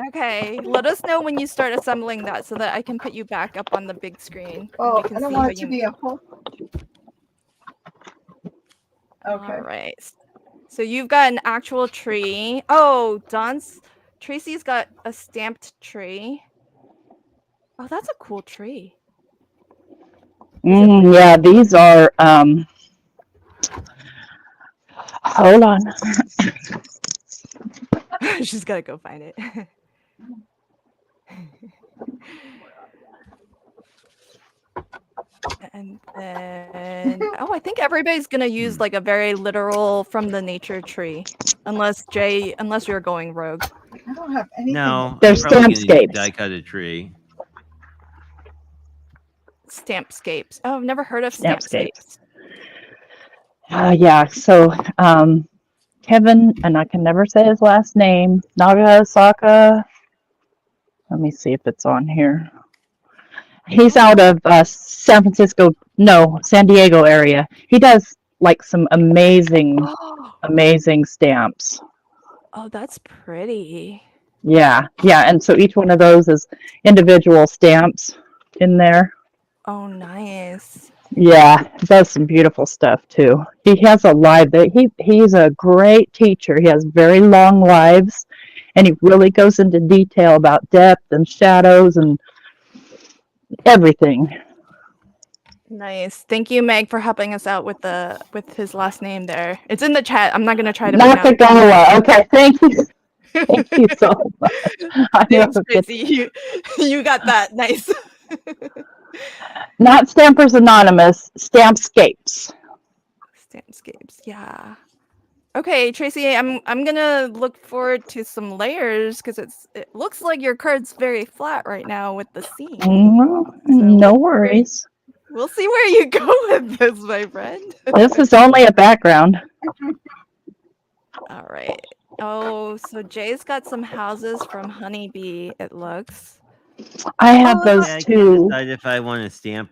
Okay, let us know when you start assembling that so that I can put you back up on the big screen. Oh, I don't want it to be a whole. Okay. All right. So you've got an actual tree. Oh, Dawn's Tracy's got a stamped tree. Oh, that's a cool tree. Yeah, these are. Hold on. She's got to go find it. And then, I think everybody's gonna use like a very literal from the nature tree, unless you're going rogue. I don't have anything. No, They're I'm probably gonna stampscapes. die cut a tree. Stampscapes. Oh, I've never heard of Stampscapes. stampscapes. Yeah. So Kevin, and I can never say his last name. Nagasaka. Let me see if it's on here. He's out of San Diego area. He does like some amazing stamps. Oh, that's pretty. Yeah. And so each one of those is individual stamps in there. Oh, nice. Yeah, does some beautiful stuff too. He has a live that he's a great teacher. He has very long lives, and he really goes into detail about depth and shadows and everything. Nice. Thank you, Meg, for helping us out with his last name there. It's in the chat. I'm not gonna try to Nakagawa. Okay, thank you. Thank you so much. Thanks, Tracy. You got that. Nice. Not Stampers Anonymous, Stampscapes. Stampscapes, yeah. Okay, Tracy, I'm gonna look forward to some layers because it looks like your card's very flat right now with the seam. No worries. We'll see where you go with this, my friend. This is only a background. All right. Oh, so Jay's got some houses from Honeybee, it looks. I have those I too. can't decide if I want to stamp.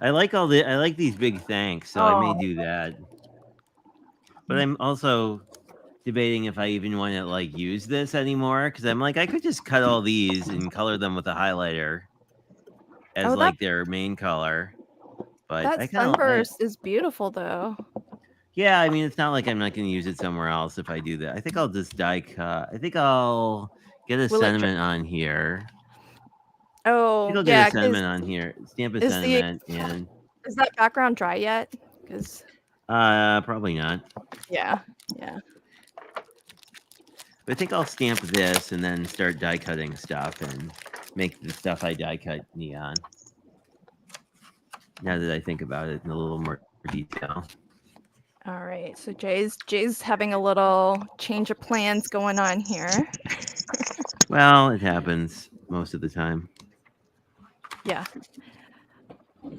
I like these big thanks, so I may do that. But I'm also debating if I even want to like use this anymore because I'm like I could just cut all these and color them with a highlighter as like their main color. But that sunburst is beautiful though. Yeah, I mean it's not like I'm not going to use it somewhere else if I do that. I think I'll just die cut. I think I'll get a sentiment on here. Oh, I'll get a sentiment on here. Stamp a sentiment and. Is that background dry yet? Because. Probably not. Yeah. But I think I'll stamp this and then start die cutting stuff and make the stuff I die cut neon. Now that I think about it in a little more detail. All right, so Jay's having a little change of plans going on here. Well, it happens most of the time. Yeah.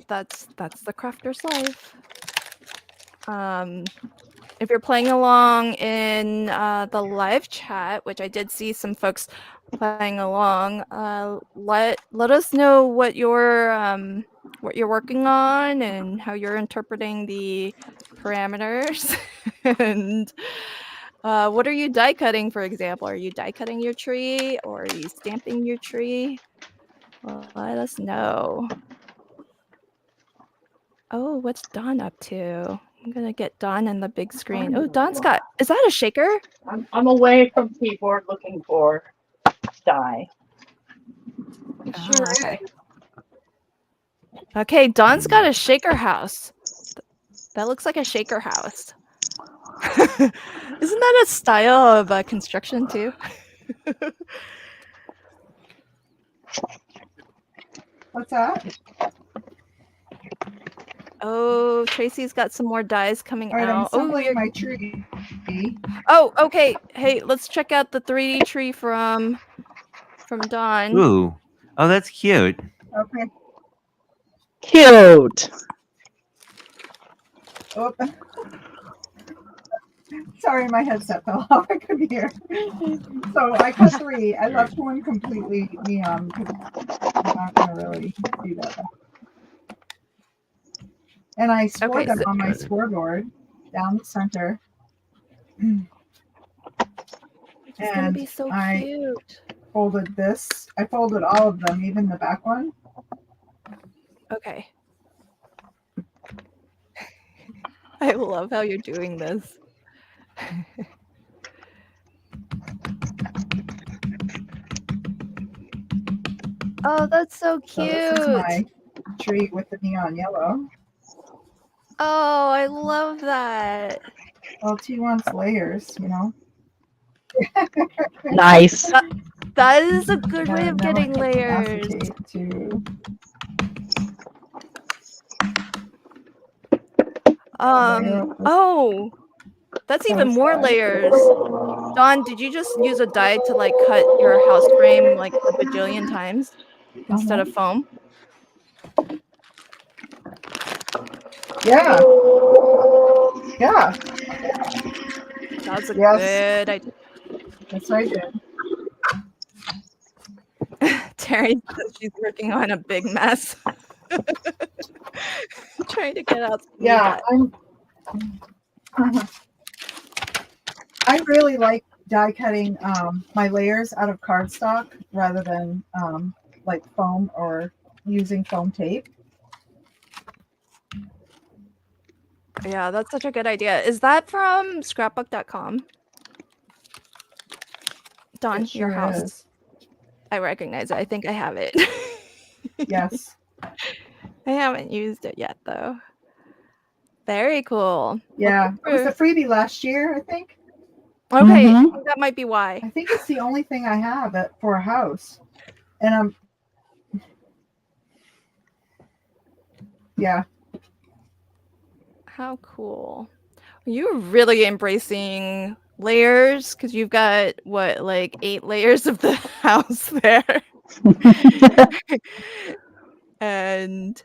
That's the crafter's life. If you're playing along in the live chat, which I did see some folks playing along, let us know what you're working on and how you're interpreting the parameters. And what are you die cutting, for example? Are you die cutting your tree or are you stamping your tree? Well, let us know. Oh, what's Dawn up to? I'm gonna get Dawn on the big screen. Oh, Dawn's got. Is that a shaker? I'm away from keyboard looking for die. Okay. Okay, Dawn's got a shaker house. That looks like a shaker house. Isn't that a style of construction too? What's that? Oh, Tracy's got some more dies coming All right, out. I'm assembling my tree. Oh, okay. Hey, let's check out the 3D tree from Dawn. Ooh. Oh, that's cute. Okay. Cute. Oh. Sorry, my headset fell off. I couldn't hear. So I cut 3. I left one completely neon because I'm not going to really do that. And I scored them on my scoreboard down the center. It's gonna be so cute. Folded this. I folded all of them, even the back one. Okay. I love how you're doing this. Oh, that's so So cute. this is my tree with the neon yellow. Oh, I love that. Well, T wants layers, you know. Nice. That is a good way And of now I getting put some layers. acetate to Oh, that's even Cross more dye. layers. Dawn, did you just use a die to like cut your house frame like a bajillion times instead of foam? Yeah. Yeah. That's a Yes. good idea. That's what I did. Terry says she's working on a big mess. Trying to get out. Yeah, I really like die cutting my layers out of cardstock rather than like foam or using foam tape. Yeah, that's such a good idea. Is that from scrapbook.com? Dawn, It your sure house. is. I recognize it. I think I have it. Yes. I haven't used it yet, though. Very cool. Yeah. It was a freebie last year, I think. Okay, I think that might be why. I think it's the only thing I have for a house. And yeah. How cool. You're really embracing layers because you've got what, like 8 layers of the house there. And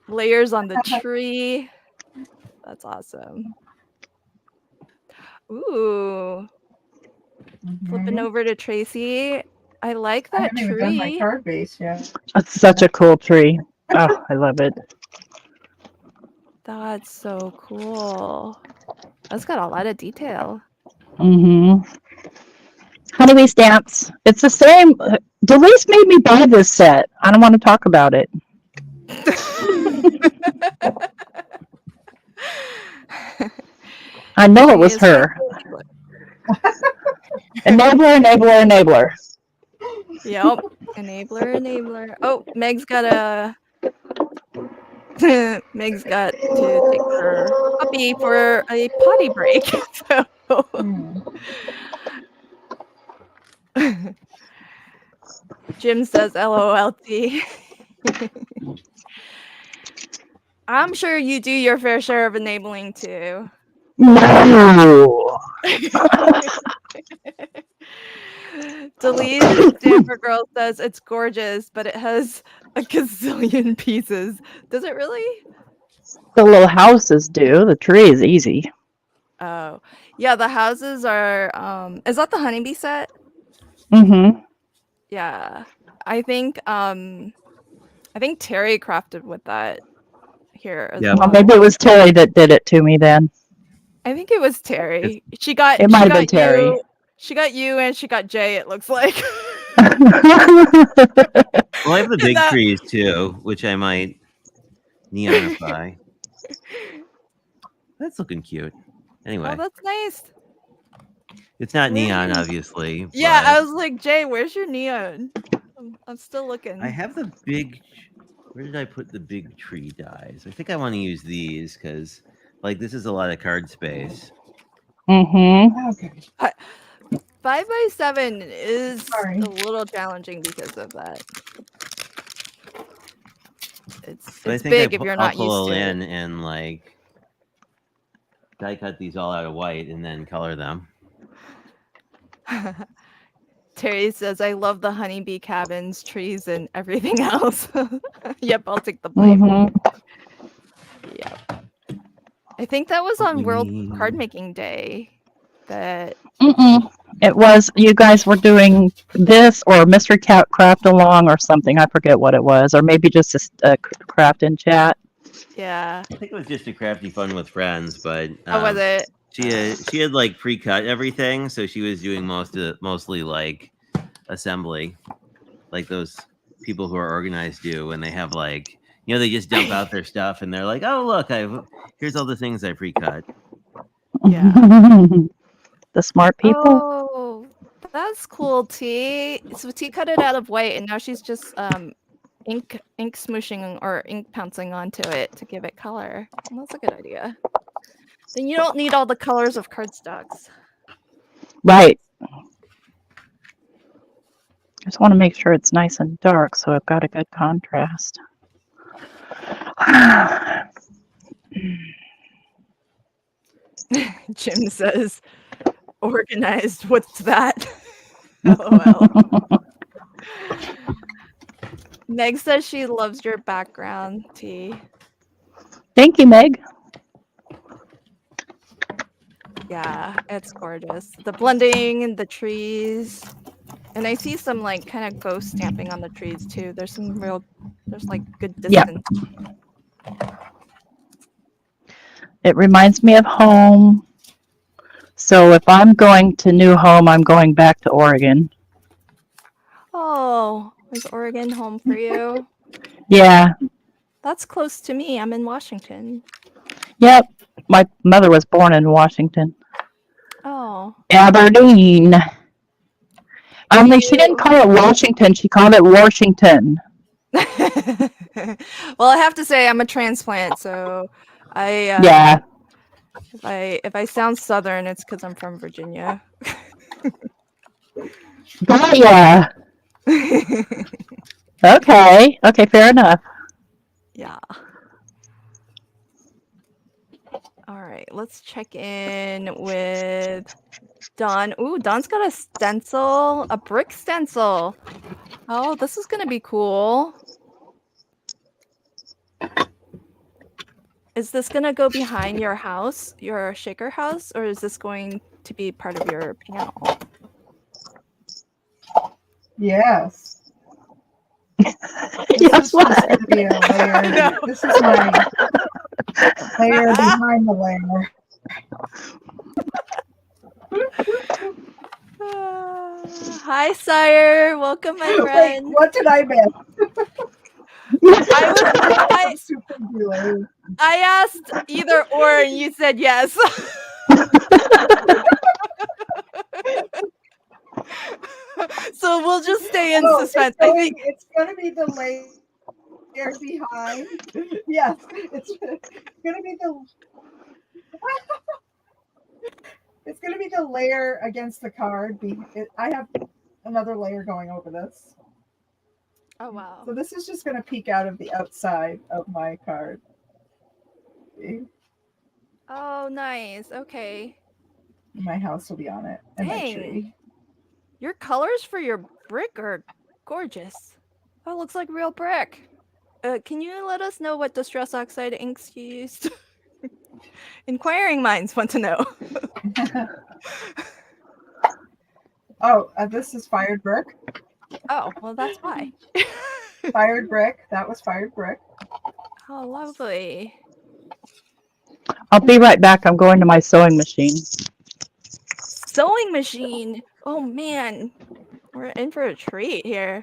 layers on the tree. That's awesome. Ooh. Flipping over to Tracy. I like I that haven't even done my tree. card base yet. That's such a cool tree. Oh, I love it. That's so cool. That's got a lot of detail. Honeybee stamps. It's the same. Delise made me buy this set. I don't want to talk about it. I know it was her. Enabler. Yep. Enabler. Oh, Meg's got to take her puppy for a potty break. So Jim says LOLT. I'm sure you do your fair share of enabling too. No. Delete Stanford Girl says it's gorgeous, but it has a gazillion pieces. Does it really? The little houses do. The tree is easy. Oh, yeah. The houses are. Is that the honeybee set? Yeah, I think. I think Terry crafted with that here as well. Well, maybe it was Terry that did it to me then. I think it was Terry. She got. It might have been Terry. She got you and she got Jay. It looks like. Well, I have the big trees too, which I might neonify. That's looking cute. Anyway. Oh, that's nice. It's not neon, obviously. Yeah, I was like, Jay, where's your neon? I'm still looking. I have the big. Where did I put the big tree dies? I think I want to use these because, like, this is a lot of card space. Okay. 5x7 is a little challenging because of that. It's big if you're not used to it. I'll pull in and like die cut these all out of white and then color them. Terry says, I love the honeybee cabins, trees, and everything else. Yep, I'll take the blame. Yep. I think that was on World Card Making Day. That It was, you guys were doing this or Mystery Cat Craft Along or something. I forget what it was. Or maybe just a craft in chat. Yeah. I think it was just a Crafty Fun with friends, but oh, was it? She had like pre-cut everything, so she was doing mostly like assembly, like those people who are organized do when they have like, you know, they just dump out their stuff and they're like, oh look, here's all the things I pre-cut. Yeah. The smart people. Oh, That's cool, T. So T cut it out of white, and now she's just ink smooshing or ink pouncing onto it to give it color. Well, that's a good idea. Then you don't need all the colors of cardstocks. Right. I just want to make sure it's nice and dark so I've got a good contrast. Jim says, organized, what's that? LOL. Meg says she loves your background, T. Thank you, Meg. Yeah, it's gorgeous. The blending and the trees. And I see some like kind of ghost stamping on the trees too. There's like good distance. Yep. It reminds me of home. So if I'm going to new home, I'm going back to Oregon. Oh, is Oregon home for you? Yeah. That's close to me. I'm in Washington. Yep. My mother was born in Washington. Oh. Aberdeen. Only she didn't call it Washington. She called it Washington. Well, I have to say I'm a transplant, so yeah. If I sound Southern, it's because I'm from Virginia. Got ya. Okay. Okay, fair enough. Yeah. All right, let's check in with Dawn. Ooh, Dawn's got a stencil, a brick stencil. Oh, this is gonna be cool. Is this gonna go behind your house, your shaker house, or is this going to be part of your panel? Yes. Yes, what? This is going to be a layer. This is my layer behind the layer. Hi, Sire. Welcome, my friend. Wait, what did I miss? I asked either or, and you said yes. So we'll just stay in suspense. I think it's going to be the layer behind. Yes, it's going to be the. It's going to be the layer against the card. I have another layer going over this. Oh, wow. So this is just going to peek out of the outside of my card. See? Oh, nice. Okay. My house will be on it. And my tree. Your colors for your brick are gorgeous. Oh, it looks like real brick. Can you let us know what Distress Oxide inks you used? Inquiring minds want to know. Oh, this is fired brick. Oh, well, that's why. Fired brick. That was fired brick. Oh, lovely. I'll be right back. I'm going to my sewing machine. Sewing machine? Oh, man. We're in for a treat here.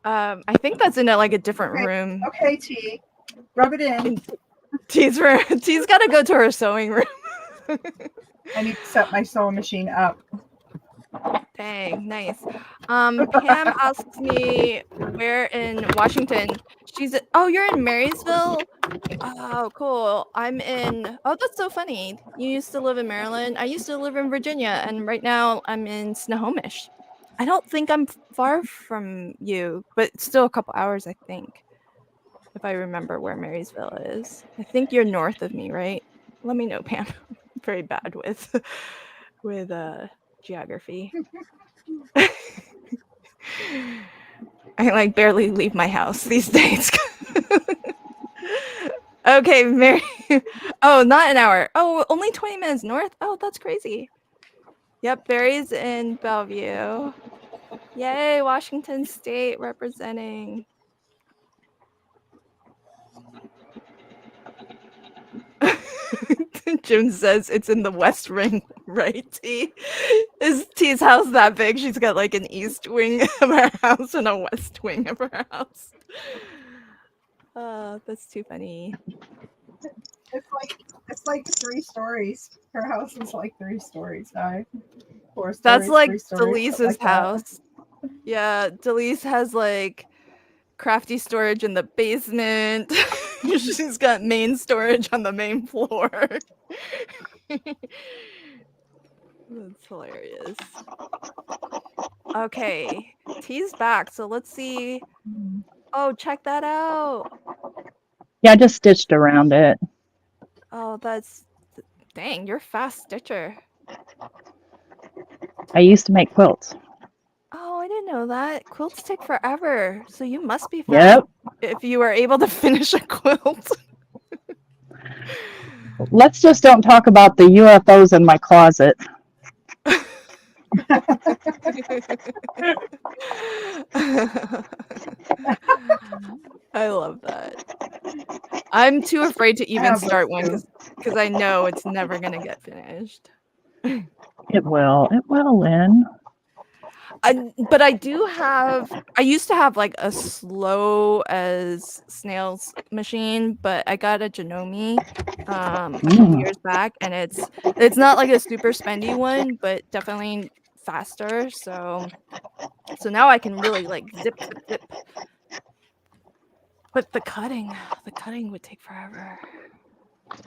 I think that's in like a different room. Okay, T. Rub it in. T's got to go to her sewing room. I need to set my sewing machine up. Dang, nice. Pam asks me where in Washington. Oh, you're in Marysville? Oh, cool. Oh, that's so funny. You used to live in Maryland. I used to live in Virginia, and right now I'm in Snohomish. I don't think I'm far from you, but still a couple hours, I think. If I remember where Marysville is. I think you're north of me, right? Let me know, Pam. I'm very bad with geography. I like barely leave my house these days. Okay, Mary. Oh, not an hour. Oh, only 20 minutes north. Oh, that's crazy. Yep, Barry's in Bellevue. Yay, Washington State representing. Jim says it's in the West Ring, right, T? Is T's house that big? She's got like an east wing of her house and a west wing of her house. That's too funny. It's like 3 stories. Her house is like 3 stories high. 4 stories. That's like 3 stories, Delise's like that. house. Yeah, Delise has like crafty storage in the basement. She's got main storage on the main floor. That's hilarious. Okay, T's back. So let's see. Oh, check that out. Yeah, I just stitched around it. Oh, dang, you're a fast stitcher. I used to make quilts. Oh, I didn't know that. Quilts take forever. So you must be fast Yep. if you were able to finish a quilt. Let's just don't talk about the UFOs in my closet. I love that. I'm too afraid to even start one because I know it's never gonna get finished. It will, Lynn. But I used to have like a slow as snails machine, but I got a Janome a few years back, and it's not like a super spendy one, but definitely faster. So now I can really like zip. But the cutting would take forever.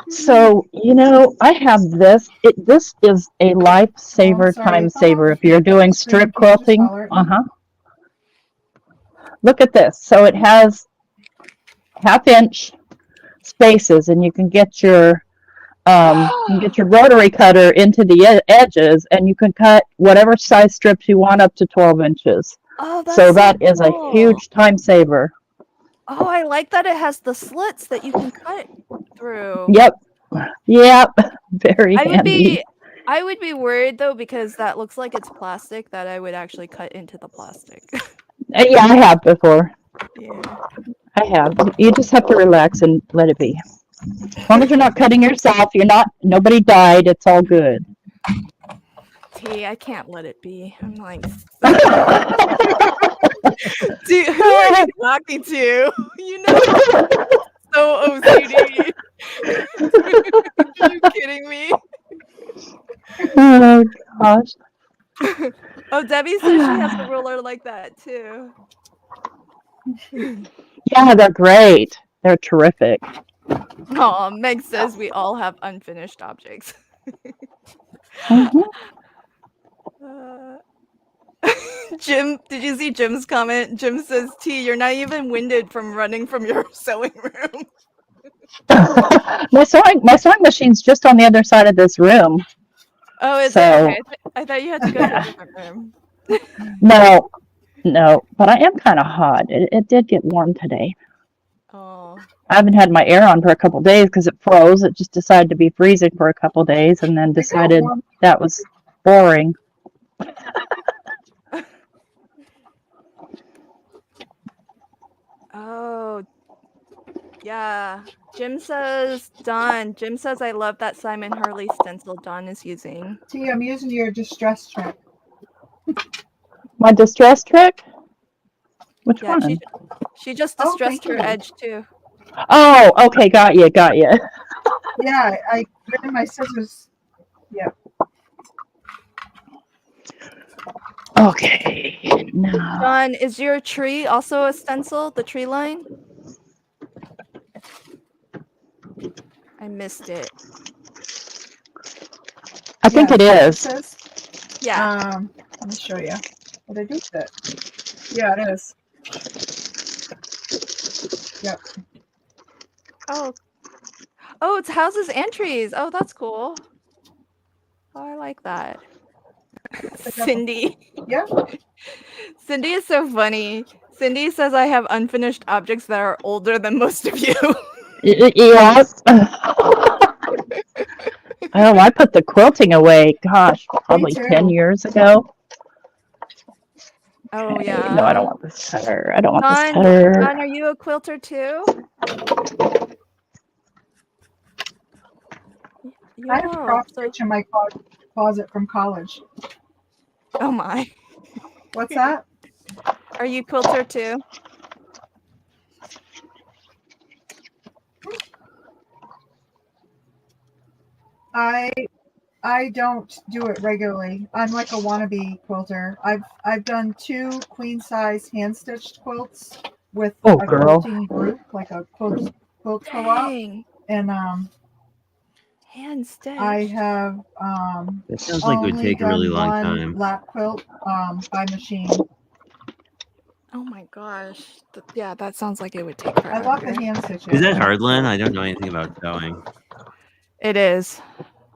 So, I have this. This is a lifesaver, time saver if you're doing strip quilting. Look at this. So it has 1/2 inch spaces, and you can get your rotary cutter into the edges, and you can cut whatever size strips you want up to 12 inches. Oh, that's So that is a cool. huge time saver. Oh, I like that it has the slits that you can cut through. Yep. Very handy. I would be worried though, because that looks like it's plastic, that I would actually cut into the plastic. Yeah, I have before. Yeah. I have. You just have to relax and let it be. As long as you're not cutting yourself, nobody died, it's all good. T, I can't let it be. I'm like, dude, who are you talking to? So OCD. Are you kidding me? Oh gosh. Oh, Debbie says she has a ruler like that too. Yeah, they're great. They're terrific. Oh, Meg says we all have unfinished objects. Jim, did you see Jim's comment? Jim says, T, you're not even winded from running from your sewing room. My sewing machine's just on the other side of this room. Oh, is it? Okay. I thought you had to go to a different room. No, but I am kind of hot. It did get warm today. Oh. I haven't had my air on for a couple days because it froze. It just decided to be freezing for a couple days, and then decided that was boring. Oh, yeah. Jim says, I love that Simon Hurley stencil Dawn is using. T, I'm using your distress trick. My distress trick? Which one? She just distressed her edge too. Oh, okay, got you. Yeah, I ran my scissors. Yep. Okay. Now. Dawn, is your tree also a stencil? The tree line? I missed it. I think it is. Yeah. Let me show you. What did I do with it? Yeah, it is. Yep. Oh, it's houses and trees. Oh, that's cool. Oh, I like that. Cindy. Yeah. Cindy is so funny. Cindy says I have unfinished objects that are older than most of you. Yes. Oh, I put the quilting away, gosh, probably 10 years ago. Oh, yeah. No, I don't want this cutter. Dawn, are you a quilter too? I have a cross stitch in my closet from college. Oh my. What's that? Are you quilter too? I don't do it regularly. I'm like a wannabe quilter. I've done 2 queen size hand stitched quilts with Oh, a girl. quilting group, like a quilt co-op, Dang. and Hand stitched. I have It sounds like it would only take a really done long one time. lap quilt by machine. Oh my gosh. Yeah, that sounds like it would take I forever. love the hand stitching. Is that hard, Lynn? I don't know anything about sewing. It is.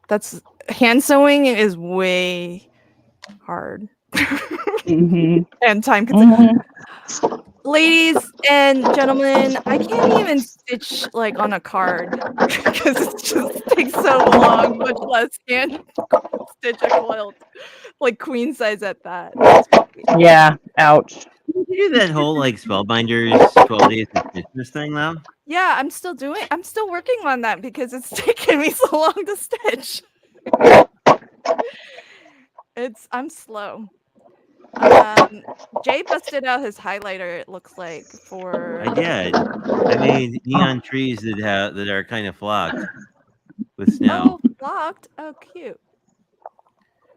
That's hand sewing is way hard. Mm-hmm. And time consuming. Mm-hmm. Ladies and gentlemen, I can't even stitch like on a card because it just takes so long, much less hand stitch a quilt, like queen size at that. Yeah. Ouch. Did you do that whole like Spellbinders 12 Days of Christmas thing though? Yeah, I'm still working on that because it's taken me so long to stitch. I'm slow. Jay busted out his highlighter, it looks like, for I did. I made neon trees that are kind of flocked with snow. Oh, flocked. Oh, cute.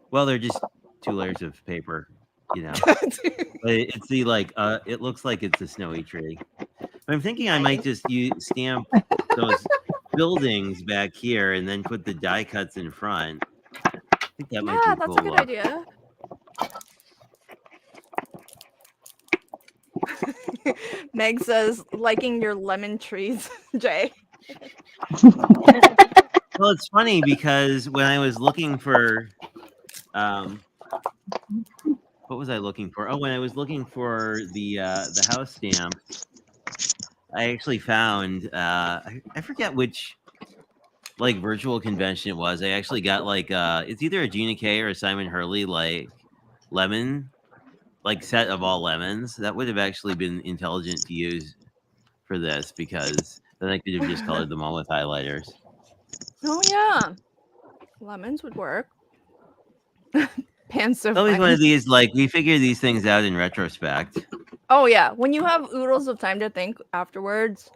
Well, they're just 2 layers of paper, you know. But it's the like it looks like it's a snowy tree. But I'm thinking I might just stamp those buildings back here and then put the die cuts in front. I think that might be a that's cool a good look. idea. Meg says, liking your lemon trees, Jay. Well, it's funny because when I was looking for what was I looking for? Oh, when I was looking for the house stamps, I actually found I forget which like virtual convention it was. I actually got like it's either a Gina K or a Simon Hurley like lemon like set of all lemons. That would have actually been intelligent to use for this because then I could have just colored them all with highlighters. Oh yeah, lemons would work. Pan's so It's always funny. one of these like we figure these things out in retrospect. Oh yeah, when you have oodles of time to think afterwards,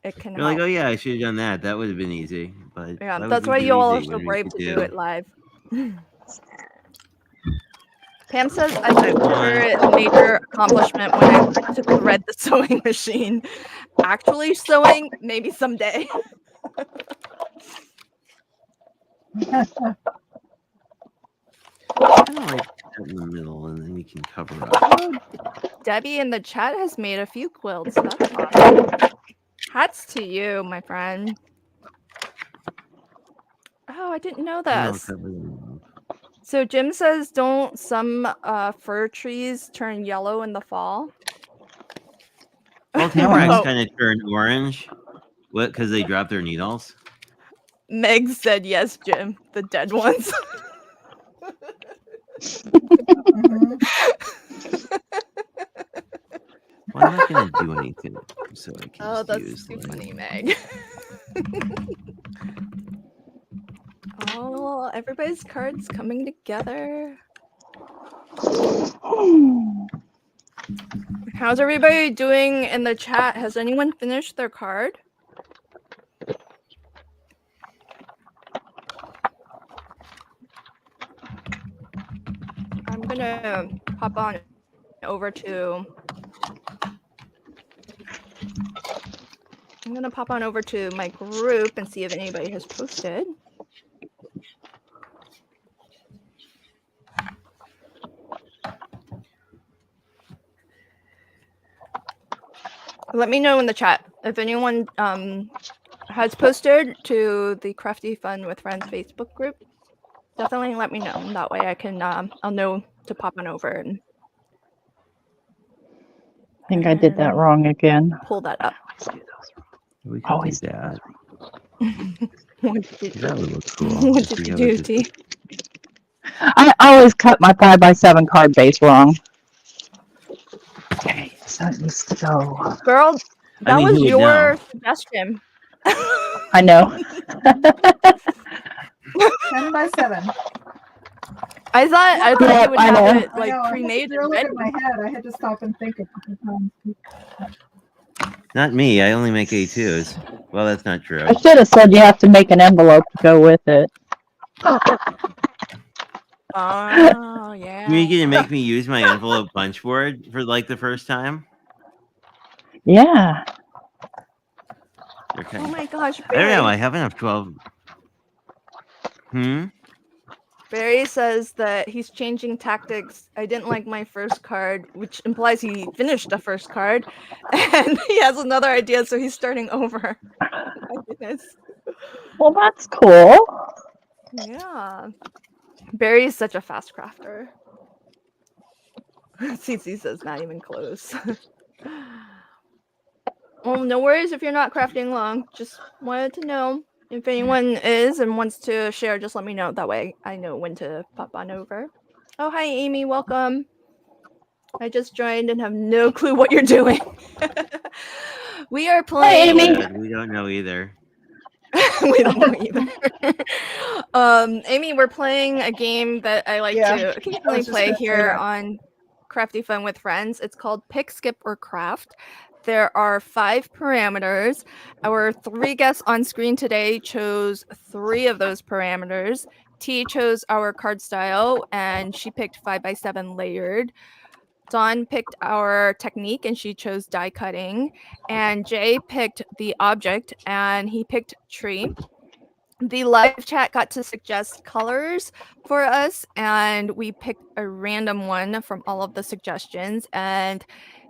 it can You're help. like, oh yeah, I should have done that. That would have been easy. But Yeah, that's why you all are so brave to do it live. Pam says, I consider it a major accomplishment when I learned to thread the sewing machine. Actually sewing, maybe someday. I don't like that in the middle, and then you can cover up. Debbie in the chat has made a few quilts. That's awesome. Hats to you, my friend. Oh, I didn't know this. So Jim says, don't some fir trees turn yellow in the fall? Well, tamaracks kind of turn orange. What? Because they drop their needles? Meg said yes, Jim. The dead ones. Well, I'm not going to do anything. So I can that's too funny, Meg. Oh, everybody's cards coming together. How's everybody doing in the chat? Has anyone finished their card? I'm gonna pop on over to my group and see if anybody has posted. Let me know in the chat if anyone has posted to the Crafty Fun with Friends Facebook group. Definitely let me know. That way I can I'll know to pop on over and I think I did that wrong again. Pull that up. We can do that. That would look cool. What did you do, T? I always cut my 5x7 card base wrong. Okay, so it needs to go. Girl, that was your suggestion. I know. 10 by 7. I thought you would have it like pre-made and ready. In my head, I had to stop and think a couple times. Not me. I only make A2s. Well, that's not true. I should have said you have to make an envelope to go with it. Oh, yeah. You're gonna make me use my envelope punch board for like the first time? Yeah. Okay. Oh my gosh, I don't know. I Barry. have enough 12. Barry says that he's changing tactics. I didn't like my first card, which implies he finished the first card, and he has another idea, so he's starting over. Oh my goodness. Well, that's cool. Yeah. Barry is such a fast crafter. CC says not even close. Well, no worries if you're not crafting long. Just wanted to know if anyone is and wants to share. Just let me know. That way I know when to pop on over. Oh, hi, Amy. Welcome. I just joined and have no clue what you're doing. We are playing. Amy. Good. We don't know either. We don't know either. Amy, we're playing a game that I like to occasionally play here on Crafty Fun with Friends. It's called Pick, Skip, or Craft. There are 5 parameters. Our 3 guests on screen today chose 3 of those parameters. T chose our card style, and she picked 5x7 layered. Dawn picked our technique, and she chose die cutting. And Jay picked the object, and he picked tree. The live chat got to suggest colors for us, and we picked a random one from all of the suggestions, and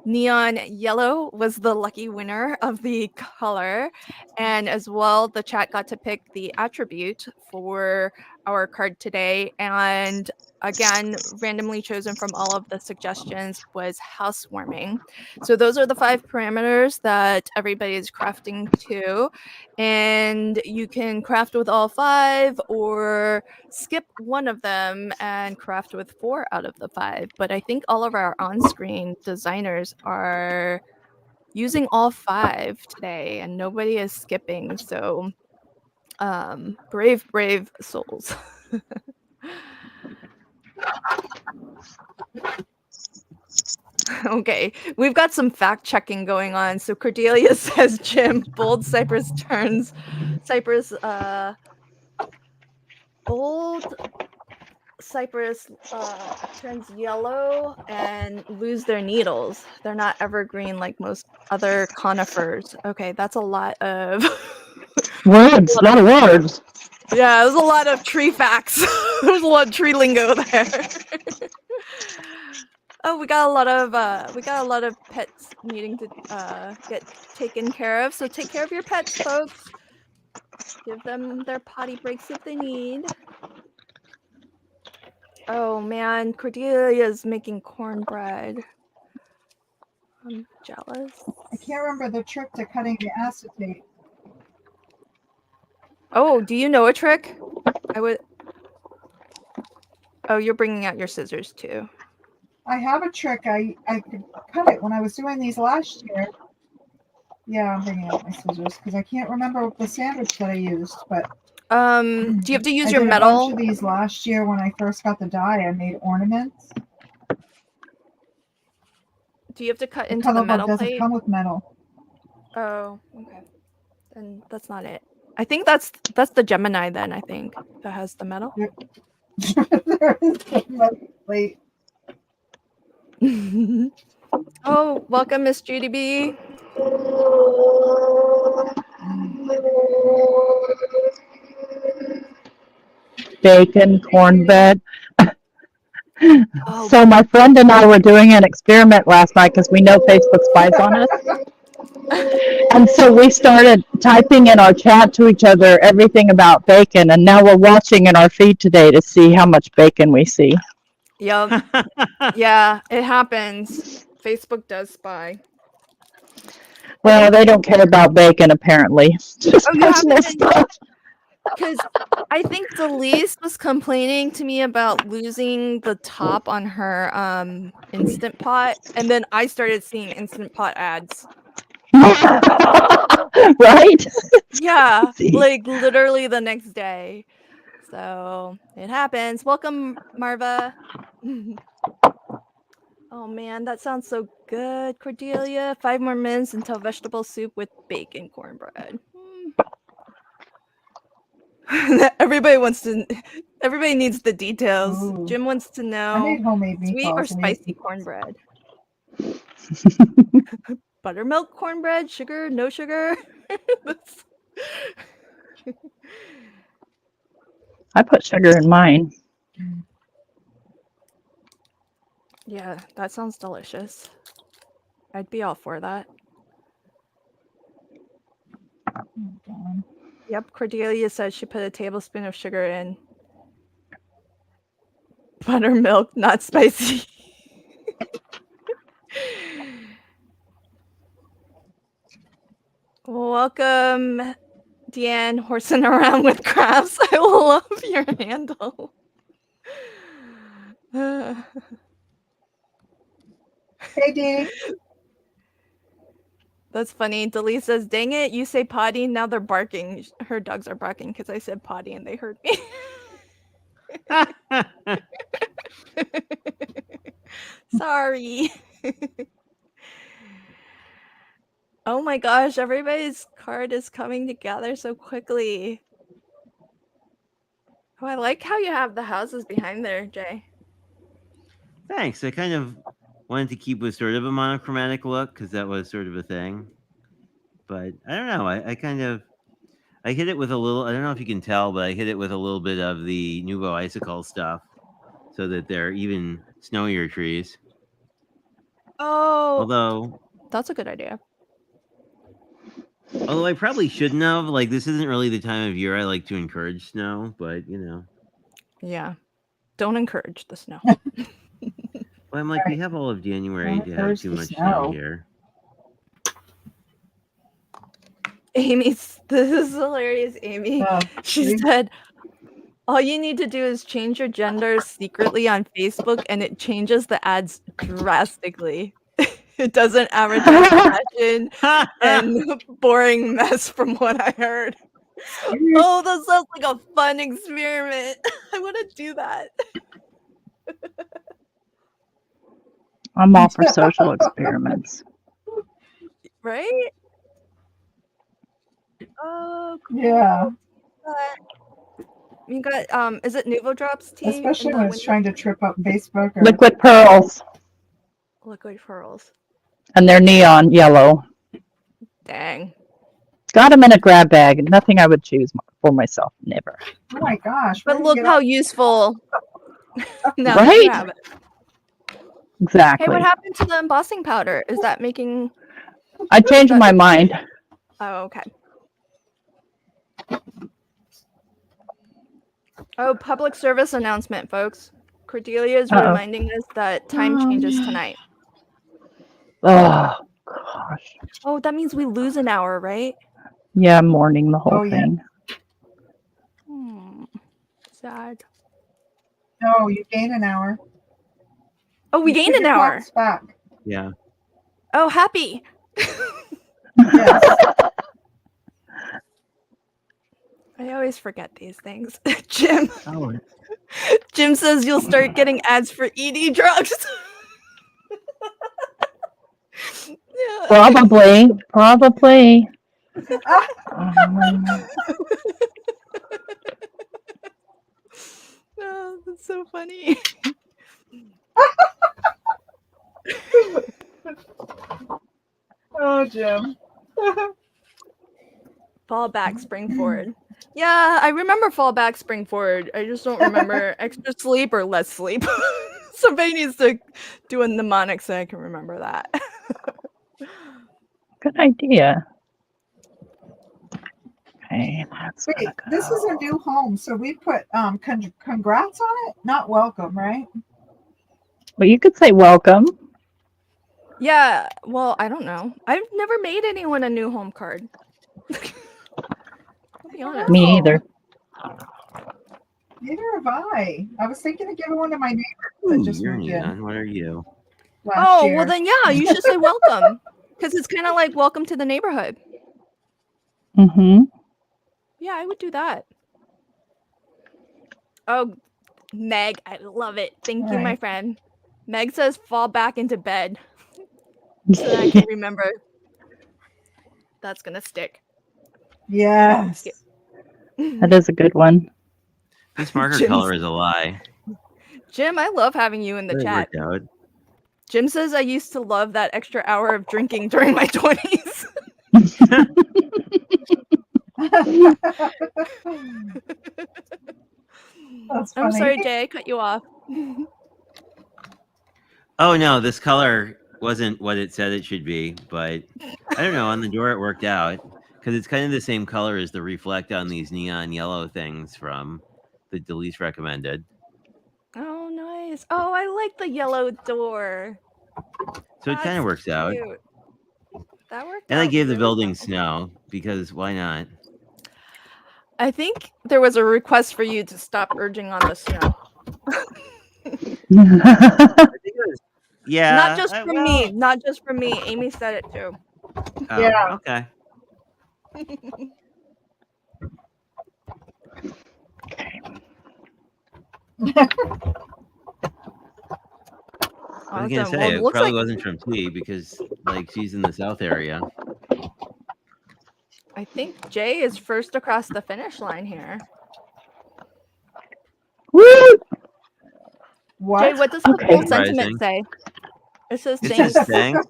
neon yellow was the lucky winner of the color. And as well, the chat got to pick the attribute for our card today, and again, randomly chosen from all of the suggestions was housewarming. So those are the 5 parameters that everybody is crafting to, and you can craft with all 5 or skip one of them and craft with 4 out of the 5. But I think all of our on-screen designers are using all 5 today, and nobody is skipping. So brave souls. Okay, we've got some fact checking going on. So Cordelia says, Jim, bold cypress turns bold cypress turns yellow and lose their needles. They're not evergreen like most other conifers. Okay, that's a lot of words. A lot of words. Yeah, there's a lot of tree facts. There's a lot of tree lingo there. Oh, we got a lot of pets needing to get taken care of. So take care of your pets, folks. Give them their potty breaks if they need. Oh man, Cordelia's making cornbread. I'm jealous. I can't remember the trick to cutting the acetate. Oh, do you know a trick? Oh, you're bringing out your scissors too. I have a trick. I could cut it when I was doing these last year. Yeah, I'm bringing out my scissors because I can't remember the sandwich that I used. But do you have to use your did metal? a bunch of these last year when I first got the dye. I made ornaments. Do you have to cut into the metal doesn't plate? come with metal. Oh, okay. Then that's not it. I think that's the Gemini then, I think, that has the metal. There is the metal plate. Oh, welcome, Miss Judy B. Bacon, cornbread. Oh. So my friend and I were doing an experiment last night because we know Facebook spies on us. And so we started typing in our chat to each other everything about bacon, and now we're watching in our feed today to see how much bacon we see. Yep. Yeah, it happens. Facebook does spy. Well, they don't care about bacon apparently. Just personal stuff. Because I think Delise was complaining to me about losing the top on her Instant Pot, and then I started seeing Instant Pot ads. Right? Yeah, like literally the next day. So it happens. Welcome, Marva. Oh man, that sounds so good, Cordelia. 5 more minutes until vegetable soup with bacon cornbread. Everybody needs the details. Ooh. Jim wants to I know made homemade meatballs. sweet or and we- spicy cornbread. Buttermilk cornbread, sugar, no sugar. I put sugar in mine. Yeah, that sounds delicious. I'd be all for that. Oh, God. Yep, Cordelia says she put a tablespoon of sugar in. Buttermilk, not spicy. Welcome, Deanne, horsing around with crafts. I love your handle. Hey, Dee. That's funny. Delise says, dang it, you say potty, now they're barking. Her dogs are barking because I said potty and they heard me. Sorry. Oh my gosh, everybody's card is coming together so quickly. Oh, I like how you have the houses behind there, Jay. Thanks. I kind of wanted to keep with sort of a monochromatic look because that was sort of a thing. But I don't know. I hit it with a little. I don't know if you can tell, but I hit it with a little bit of the Nouveau icicle stuff, so that they're even snowier trees. Oh, Although that's a good idea. Although I probably shouldn't have. Like, this isn't really the time of year I like to encourage snow, but you know. Yeah. Don't encourage the snow. Well, I'm like, we have all of January Don't to have encourage too the much snow. snow here. This is hilarious, Amy. She see? said, all you need to do is change your gender secretly on Facebook and it changes the ads drastically. It doesn't advertise fashion and boring mess from what I heard. Oh, that sounds like a fun experiment. I want to do that. I'm all for social experiments. Right? Oh, cool. Yeah. You got is it Nouveau Drops tea? Especially in the when it's window? trying to trip up Facebook. Or... Liquid pearls, Liquid pearls. and they're neon yellow. Dang. Got them in a grab bag. Nothing I would choose for myself. Never. Oh my gosh. But look how useful now that Right? you have it. Exactly. Hey, what happened to the embossing powder? Is that making... I changed my mind. Oh, okay. Oh, public service announcement, folks. Cordelia is reminding us that time changes tonight. Oh, gosh. Oh, that means we lose an hour, right? Yeah, mourning the whole thing. Sad. No, you gain an hour. Oh, we gained an hour. Back. Yeah. Oh, happy. Yes. I always forget these things. Jim. Oh. Jim says you'll start getting ads for ED drugs. Yeah. Probably. Oh, that's so funny. Oh, Jim. Fall back, spring forward. Yeah, I remember fall back, spring forward. I just don't remember extra sleep or less sleep. Somebody needs to do a mnemonic so I can remember that. Good idea. Okay, that's Wait, this is a new home, so we put congrats on it, not welcome, right? Well, you could say welcome. Yeah, well, I don't know. I've never made anyone a new home card. I'll be honest. Me either. Neither have I. I was thinking of giving one to my neighbor that just You're moved in neon. What are you? last year. Well then yeah, you should say welcome. Because it's kind of like welcome to the neighborhood. Mm-hmm. Yeah, I would do that. Oh, Meg, I love it. Thank you, my friend. Meg says fall back into bed. So that I can remember. That's gonna stick. Yes. That is a good one. This marker Jim's- color is a lie. Jim, I love having you in the But it chat. worked out. Jim says I used to love that extra hour of drinking during my 20s. That's I'm funny. sorry, Jay, I cut you off. Oh no, this color wasn't what it said it should be, but I don't know. On the door, it worked out because it's kind of the same color as the reflect on these neon yellow things from the Delise recommended. Oh, nice. Oh, I like the yellow door. So it kind of works out. Cute. That worked And I out gave the really building well. snow because why not? I think there was a request for you to stop urging on the snow. I think it was, yeah. Not just from me. Not just from me. Amy said it too. Oh, Yeah. okay. I was gonna Awesome. say Well, it it looks probably like wasn't from T because like she's in the south area. I think Jay is first across the finish line here. Woo! What? Jay, what does the Okay. full sentiment Surprising. say? It says It thanks. says thanks.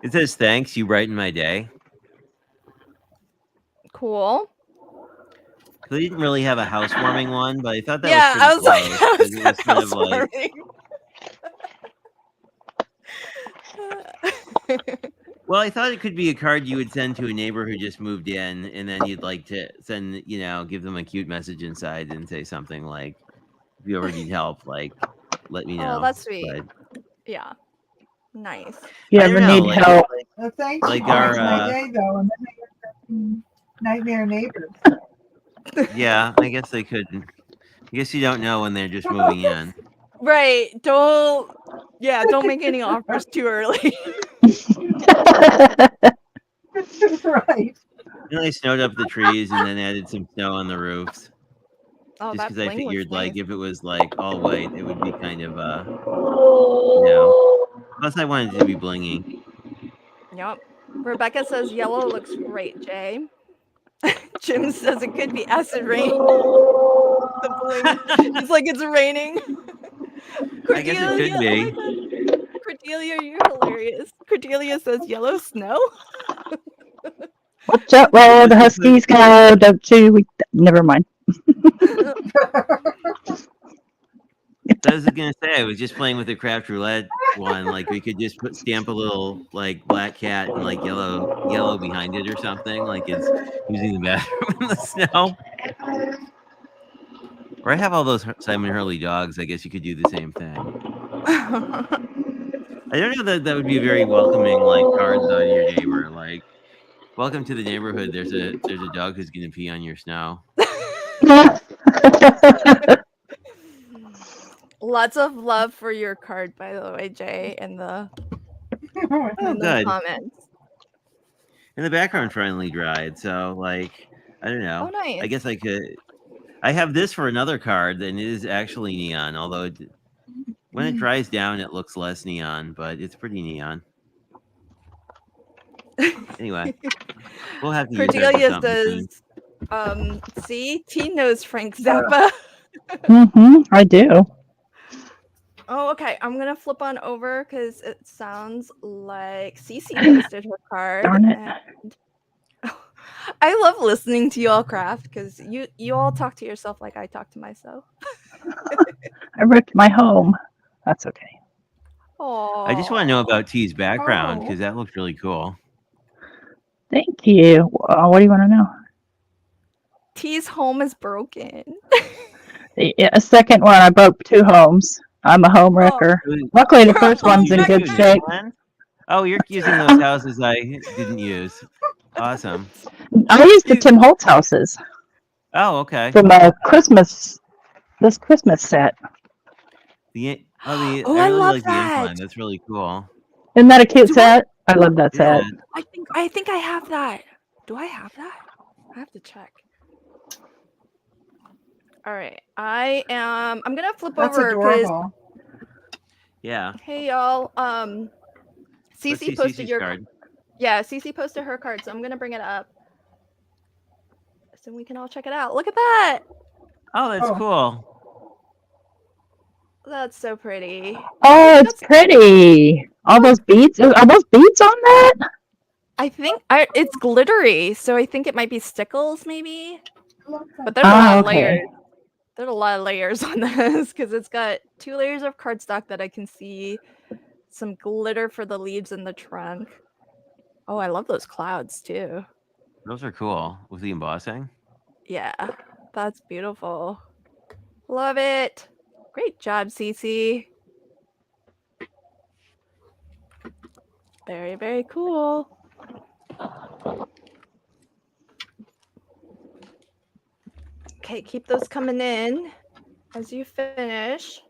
It says thanks. You brighten my day. Cool. They didn't really have a housewarming one, but I thought that Yeah, I was was pretty like, close. how 'cause is it that was kind of like, housewarming? well, I thought it could be a card you would send to a neighbor who just moved in, and then you'd like to send, give them a cute message inside and say something like, "If you ever need help, like, let me know." Oh, that's sweet. But Yeah. Nice. You I don't ever know, need like, help? Thanks like for our, my day though, and then they get nightmare neighbors. yeah, I guess they couldn't. I guess you don't know when they're just moving in. Right. Don't make any offers too early. Right. And I snowed up the trees and then added some snow on the roofs. Oh, Just that because I bling looks figured, like, nice. if it was like all white, it would be kind of Plus, I wanted it to be blingy. Yep. Rebecca says yellow looks great, Jay. Jim says it could be acid rain. The bling. It's like it's raining. I guess it could Cordelia, be. oh my God. Cordelia, you're hilarious. Cordelia says yellow snow. Watch out, where the Huskies go. Don't you? Never mind. I was gonna say I was just playing with the craft roulette one. Like we could just stamp a little like black cat and like yellow behind it or something. Like it's using the bathroom in the snow. Or I have all those Simon Hurley dogs. I guess you could do the same thing. I don't know that would be a very welcoming like cards on your neighbor. Like, welcome to the neighborhood. There's a dog who's gonna pee on your snow. Lots of love for your card, by the way, Jay, in the Good. comments. And the background finally dried, so like I don't know. Oh, nice. I guess I could. I have this for another card, and it is actually neon. Although when it dries down, it looks less neon, but it's pretty neon. Anyway, we'll have to use that for Cordelia something soon. says, see, T knows Frank Zappa. I do. Oh, okay. I'm gonna flip on over because it sounds like Cece posted her card. Darn it. And I love listening to y'all craft because you all talk to yourself like I talk to myself. I ripped my home. That's okay. Oh, I just want to know about T's background because that looks really cool. Thank you. What do you want to know? T's home is broken. A second one, I broke 2 homes. I'm a home wrecker. Luckily, the first one's in good shape. Oh, you're using those houses I didn't use. Awesome. I used the Tim Holtz houses Oh, okay. from this Christmas set. I I really love like the that. incline. That's really cool. Isn't that a cute Do set? I love that Yeah. set. I think I have that. Do I have that? I have to check. All right. I'm gonna flip That's over because adorable. Yeah. hey y'all. Let's see Cece posted Cece's your card. Yeah, Cece posted her card, so I'm gonna bring it up. so we can all check it out. Look at that. Oh, that's cool. That's so pretty. Oh, it's pretty. All those beads. Are those beads on that? I think it's glittery, so I think it might be stickles, maybe. But there's a Oh, lot of okay. layers. There's a lot of layers on this because it's got 2 layers of cardstock that I can see, some glitter for the leaves in the trunk. Oh, I love those clouds too. Those are cool with the embossing. Yeah, that's beautiful. Love it. Great job, Cece. Very, very cool. Okay, keep those coming in as you finish.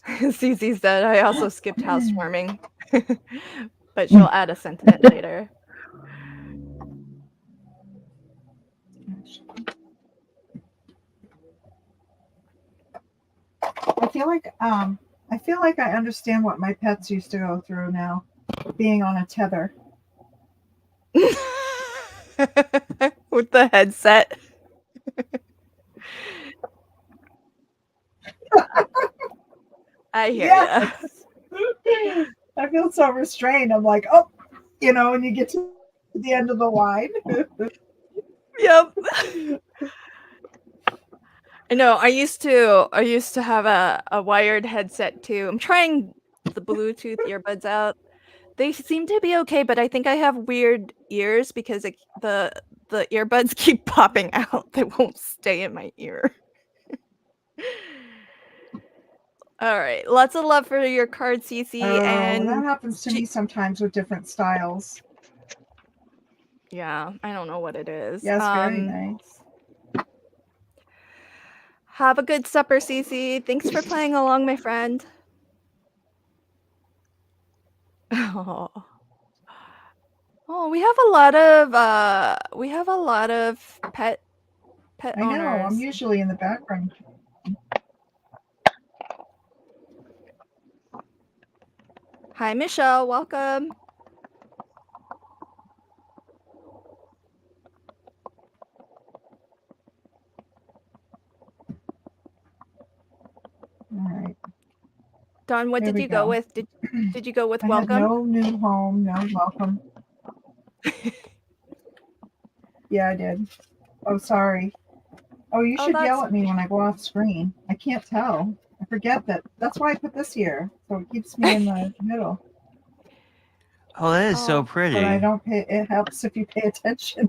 Cece said, I also skipped housewarming, but she'll add a sentiment later. I feel like I understand what my pets used to go through now, being on a tether. With the headset. I hear ya. I feel so restrained. I'm like, oh, when you get to the end of the line. Yep. I know. I used to have a wired headset too. I'm trying the Bluetooth earbuds out. They seem to be okay, but I think I have weird ears because the earbuds keep popping out. They won't stay in my ear. All right. Lots of love for your card, Cece. And that happens to me sometimes with different styles. Yeah, I don't know what it is. Yes, very nice. Have a good supper, Cece. Thanks for playing along, my friend. Oh, we have a lot of pet I know. owners. I'm usually in the background. Hi, Michelle. Welcome. All right. Dawn, what did you go with? Did you go with welcome? I had no new home, no welcome. Yeah, I did. Oh, sorry. Oh, you should yell at me when I go off screen. I can't tell. I forget that. That's why I put this here, so it keeps me in the middle. Oh, that is so pretty. But I don't pay. It helps if you pay attention.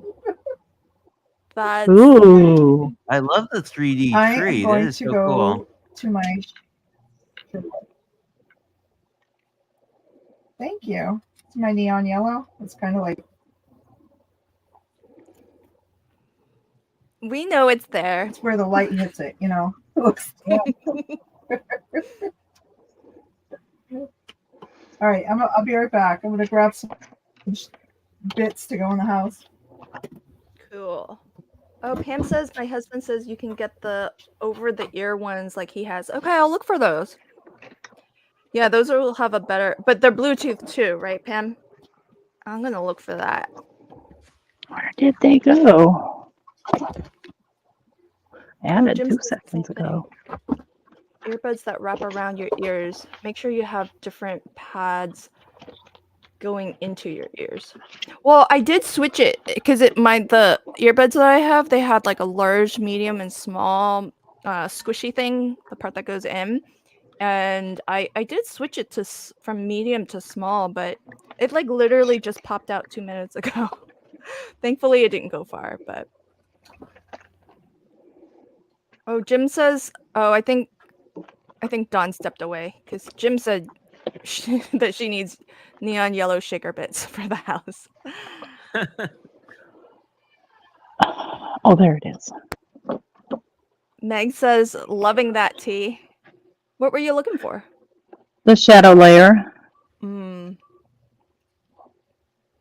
That's Ooh. I love the 3D tree. I'm going that is to so go cool. to my. Thank you. It's my neon yellow. It's kind of like. We know it's there. It's where the light hits it, It looks. All right, I'll be right back. I'm gonna grab some bits to go in the house. Cool. Oh, Pam says my husband says you can get the over the ear ones like he has. Okay, I'll look for those. Yeah, those will have a better, but they're Bluetooth too, right, Pam? I'm gonna look for that. Where did they go? Added Jim 2 says seconds ago. Earbuds that wrap around your ears. Make sure you have different pads going into your ears. Well, I did switch it because the earbuds that I have, they had like a large, medium, and small squishy thing, the part that goes in. And I did switch it from medium to small, but it like literally just popped out 2 minutes ago. Thankfully, it didn't go far, but. Oh, Jim says, I think Dawn stepped away because Jim said that she needs neon yellow shaker bits for the house. Oh, there it is. Meg says, loving that tea. What were you looking for? The shadow layer. Mm.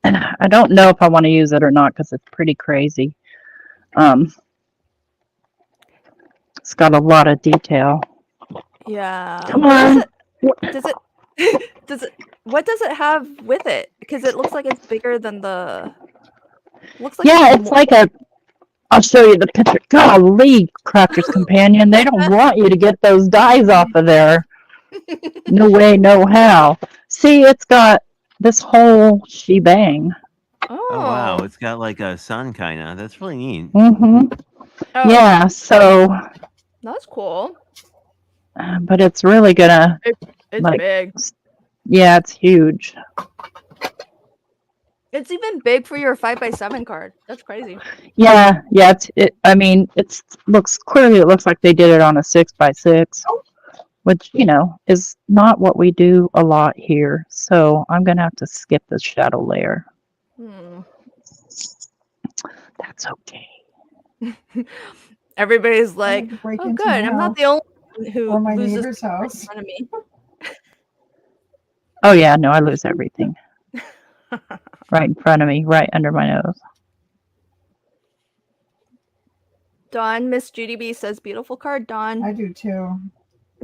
And I don't know if I want to use it or not because it's pretty crazy. It's got a lot of detail. Yeah. Come on. Does it What does it have with it? Because it looks like it's bigger than the. Looks like Yeah, it's like a. I'll show you the picture. Golly, Crafter's Companion. They don't want you to get those dies off of there. No way, no how. See, it's got this whole shebang. Oh wow, it's got like a sun kind of. That's really neat. Mm-hmm. Oh, Yeah, so. that's cool. But it's really gonna. It's like, big. Yeah, it's huge. It's even big for your 5x7 card. That's crazy. Yeah. I mean, it looks like they did it on a 6x6, which is not what we do a lot here. So I'm gonna have to skip the shadow layer. That's okay. Everybody's like, "Oh, good. I'm not the only one who or my loses neighbor's house in front of me." Oh yeah, no, I lose everything. Right in front of me, right under my nose. Dawn, Miss Judy B says, "Beautiful card, Dawn." I do too.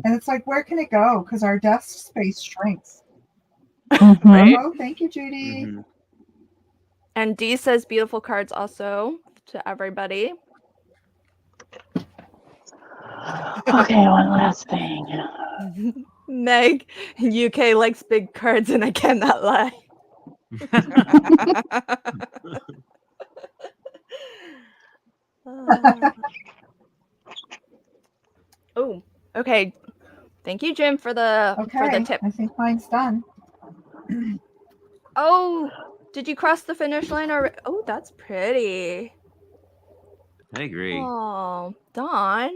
And it's like, where can it go? Because our desk space shrinks. Mm-hmm. Right? Oh, thank you, Judy. Mm-hmm. And D says, "Beautiful cards also to everybody." Okay, one last thing. Meg, UK likes big cards, and I cannot lie. Oh, okay. Thank you, Jim, for the tip. I think mine's done. Oh, did you cross the finish line already? Oh, that's pretty. I agree. Oh, Dawn,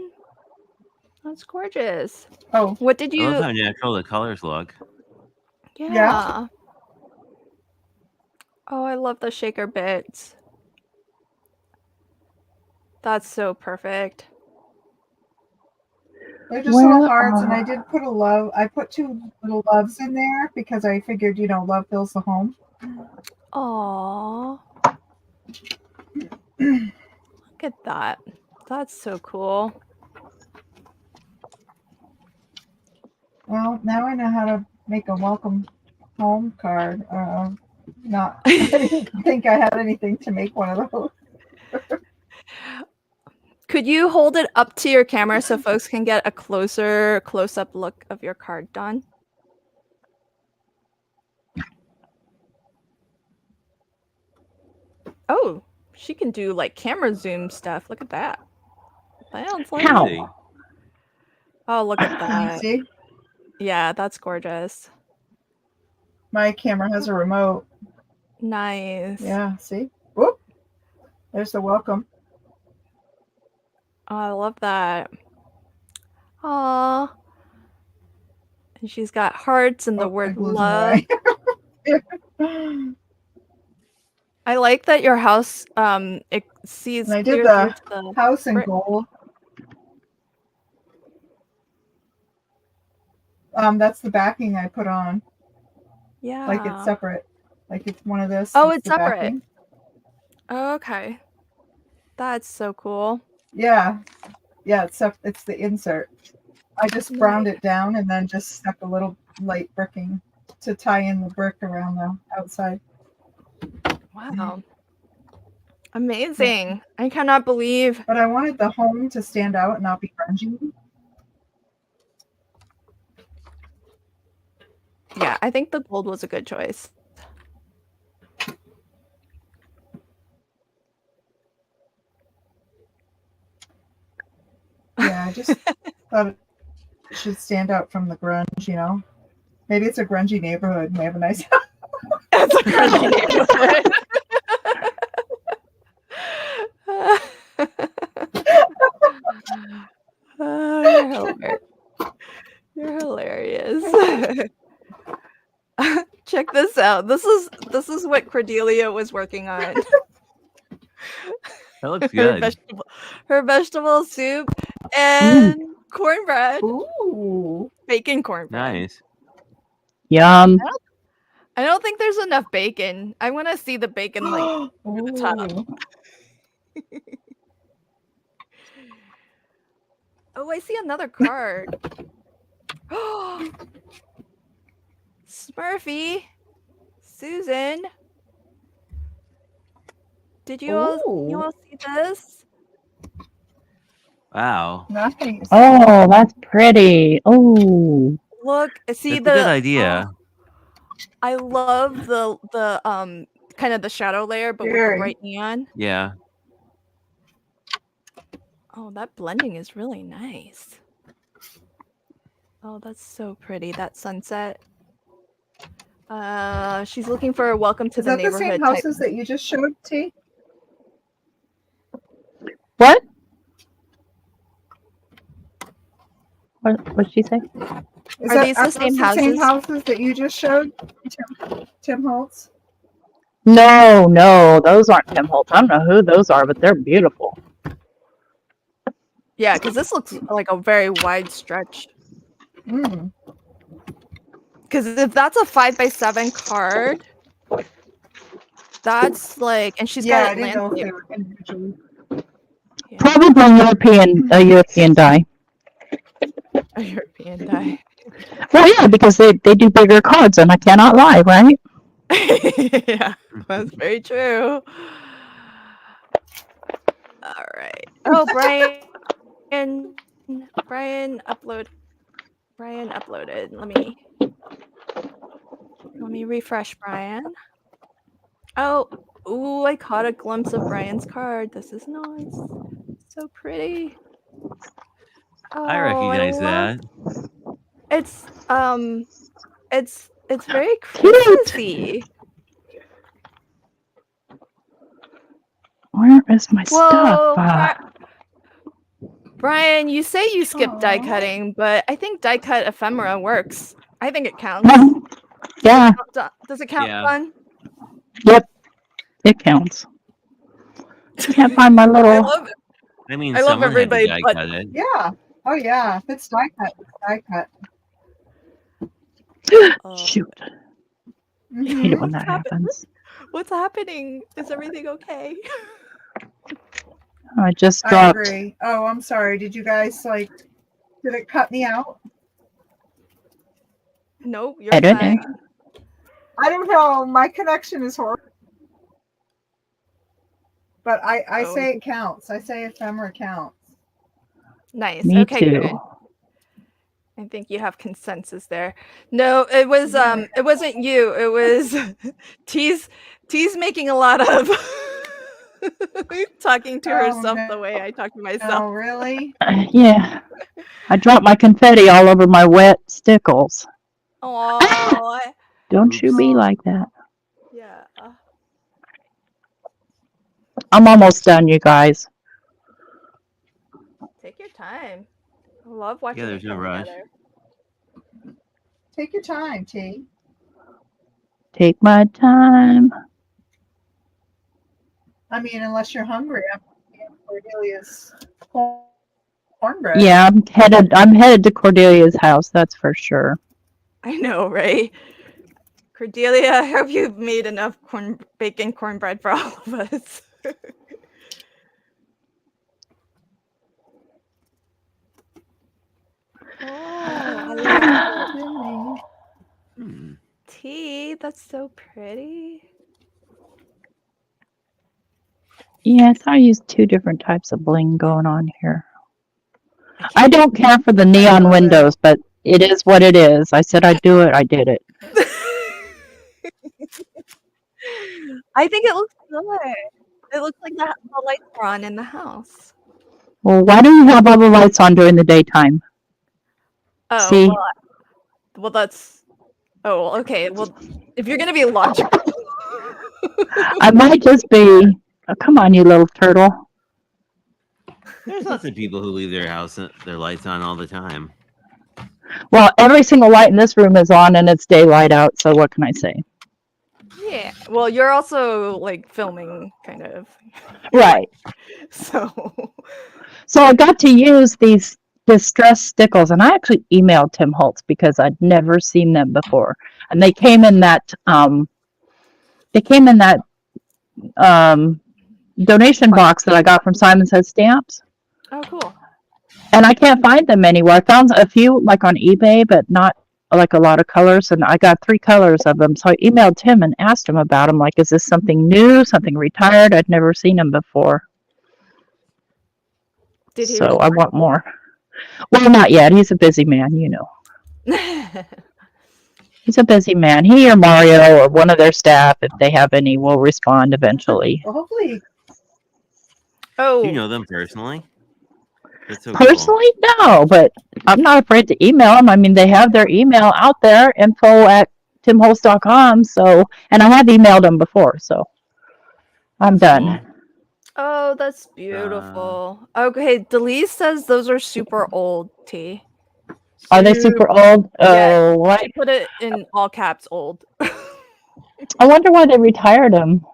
that's gorgeous. Oh, what did you? I love how natural the colors look. Yeah. Oh, I love the shaker bits. That's so perfect. They're just little hearts, and I did put a love. I put 2 little loves in there because I figured, love fills the home. Aww. Look at that. That's so cool. Well, now I know how to make a welcome home card. I didn't think I had anything to make one of those. Could you hold it up to your camera so folks can get a close-up look of your card, Dawn? Oh, she can do like camera zoom stuff. Look at that. Sounds like How? Oh, look at that. See? Yeah, that's gorgeous. My camera has a remote. Nice. Yeah, see? Whoop. There's the welcome. Oh, I love that. Aw. And she's got hearts and the word love. I like that your house it sees and I did the house in gold. That's the backing I put on. Yeah. Like it's separate. Like it's one of this. Oh, it's separate. Backing. Oh, okay. That's so cool. Yeah. Yeah, it's the insert. I just browned it down and then just stuck a little light bricking to tie in the brick around the outside. Wow. Amazing. I cannot believe. But I wanted the home to stand out and not be grungy. Yeah, I think the gold was a good choice. Yeah, I just thought it should stand out from the grunge, Maybe it's a grungy neighborhood and we have a nice house. It's a grungy neighborhood. You're hilarious. Check this out. This is what Cordelia was working on. That looks good. Her vegetable soup and cornbread. Ooh. Bacon cornbread. Nice. Yum. I don't think there's enough bacon. I want to see the bacon like through the top. Oh, I see another card. Smurfy, Susan, did you all see this? Wow. Nice. Oh, that's pretty. Oh, Look, see That's a good idea. I love the kind of the shadow layer, but with the Very. bright neon. Yeah. Oh, that blending is really nice. Oh, that's so pretty. That sunset. She's looking for a welcome to Is the that the neighborhood same type. houses that you just showed, T? what? What'd she say? Are these the same same houses? houses that you just showed, Tim Holtz? No, those aren't Tim Holtz. I don't know who those are, but they're beautiful. Yeah, because this looks like a very wide stretch. Mm. Because if that's a 5x7 card, that's like, and she's Yeah, I got it didn't know if landscape. they were individually. Yeah, Probably a European die. a European die. Well, yeah, because they do bigger cards, and I cannot lie, right? Yeah, that's very true. All right. Oh, Brian uploaded. Let me refresh Brian. Oh, ooh, I caught a glimpse of Brian's card. This is nice. So pretty. Oh, I recognize love- that. it's very Christmassy. Where is my Whoa, stuff? Brian, you say you skipped die Aw. cutting, but I think die cut ephemera works. I think it counts. Yeah, Does it count, Yeah. Fun? yep, it counts. Can't find my I little. love it. I mean, I love someone had to everybody, die but- cut it. Yeah. Oh, yeah. If it's die cut, it's die cut. Shoot, I hate Mhm. it when that happens. What's happening? Is everything okay? I just I dropped. agree. Oh, I'm sorry. Did you guys did it cut me out? Nope, you're I don't fine. know. I don't know. My connection is horrible. But I Oh. say it counts. I say ephemera counts. Nice. Me Okay, too. good. I think you have consensus there. No, it wasn't you. It was T's making a lot of talking to Oh, herself no. the way I talk to Oh, myself. really? Yeah, I dropped my confetti all over my wet stickles. Oh, Don't you be Oops. like that. yeah. I'm almost done, you guys. Take your time. I love watching. Yeah, there's it no come rush. together. Take your time, T. Take my time. I mean, unless you're hungry. I'm eating Cordelia's cornbread. Yeah, I'm headed to Cordelia's house, that's for sure. I know, right? Cordelia, I hope you've made enough bacon cornbread for all of us. Oh, I love Really? Hmm. tea. That's so pretty. Yes, I use two different types of bling going on here. I don't care for the neon love it. windows, but it is what it is. I said I'd do it, I did it. I think it looks good. It looks like the lights are on in the house. Well, why do you have all the lights on during the daytime? Oh, See? well, that's. Oh, okay. Well, if you're gonna be logical, I might just be. Oh, come on, you little turtle. There's lots of people who leave their house, their lights on all the time. Well, every single light in this room is on and it's daylight out, so what can I say? yeah. Well, you're also like filming, kind of. Right. So. So I got to use these distressed stickles, and I actually emailed Tim Holtz because I'd never seen them before, and they came in that donation box that I got from Simon Says Stamps, Oh, cool. and I can't find them anywhere. I found a few like on eBay, but not like a lot of colors, and I got 3 colors of them. So I emailed Tim and asked him about them. Like, is this something new, something retired? I'd never seen him before. Did he So I want more. Well, not yet. He's a busy man, you know. He's a busy man. He or Mario or one of their staff, if they have any, will respond eventually. Well, hopefully. Oh, Do you know them personally? That's so cool. Personally, no, but I'm not afraid to email them. I mean, they have their email out there, info@timholtz.com. So, and I have emailed them before, so I'm done. oh, that's beautiful. Okay, Delise says those are super old, T. Are they super old? Yeah. Oh, what? She put it in all caps, old. I wonder why they retired them.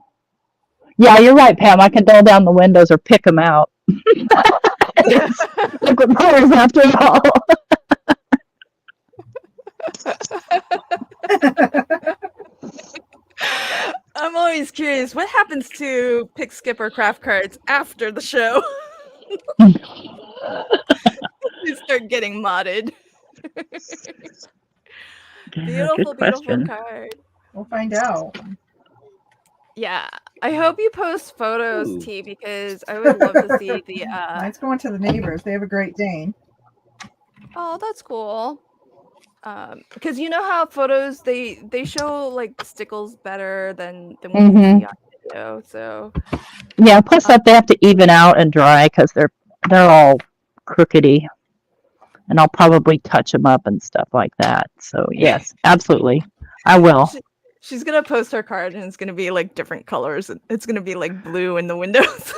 Yeah, you're right, Pam. I can roll down the windows or pick them out. Look what colors after all. I'm always curious, what happens to Pick, Skip, or Craft cards after the show? They start getting modded. Beautiful, beautiful card. We'll find out. Yeah, I hope you post photos, T, because I would love to see the. Mine's going to the neighbors. They have a Great Dane. Oh, that's cool. Because you know how photos they show like stickles better than what we see on video. So yeah, plus that they have to even out and dry because they're all crookedy, and I'll probably touch them up and stuff like that. So yes, absolutely, I will. She's gonna post her card and it's gonna be like different colors. It's gonna be like blue in the windows.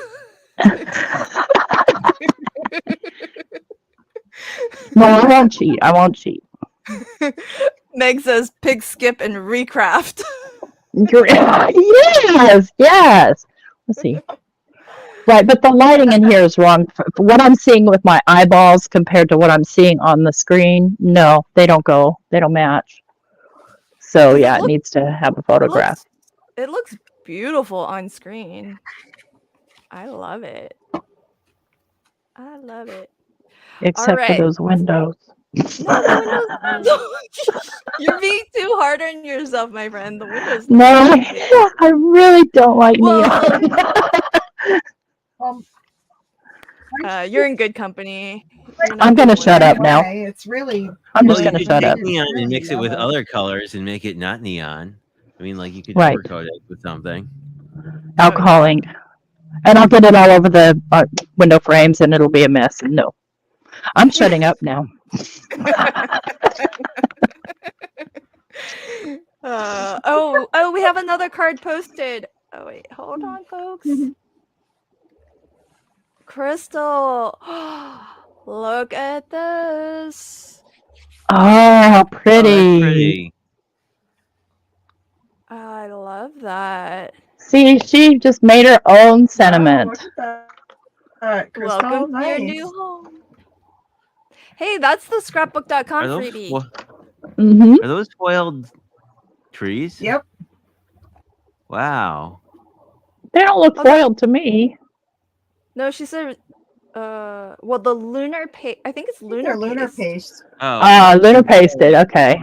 No, I won't cheat. I won't cheat. Meg says Pig, Skip, and Recraft. Yes. Let's see. Right, but the lighting in here is wrong. For what I'm seeing with my eyeballs compared to what I'm seeing on the screen, no, they don't go. They don't match. So yeah, it needs to have a photograph. It looks beautiful on screen. I love it. I love it. Except for those windows. No, you're being too hard on yourself, my friend. The windows. No, I really don't like neon. You're in good company. I'm gonna shut up now. It's really. I'm just gonna shut up. Neon and mix it with other colors and make it not neon. I mean, like you could Right. overcoat it with something. Alcohol ink. And I'll get it all over the window frames, and it'll be a mess. No, I'm shutting up now. We have another card posted. Oh wait, hold on, folks. Crystal, look at this. Oh, pretty. Oh, pretty. I love that. See, she just made her own sentiment. Crystal, Welcome to your new home. Hey, that's the scrapbook.com freebie. Are those foiled trees? Yep. Wow. They don't look foiled to me. No, she said, well, the lunar paste. I think it's lunar paste. Oh. Lunar pasted. Okay.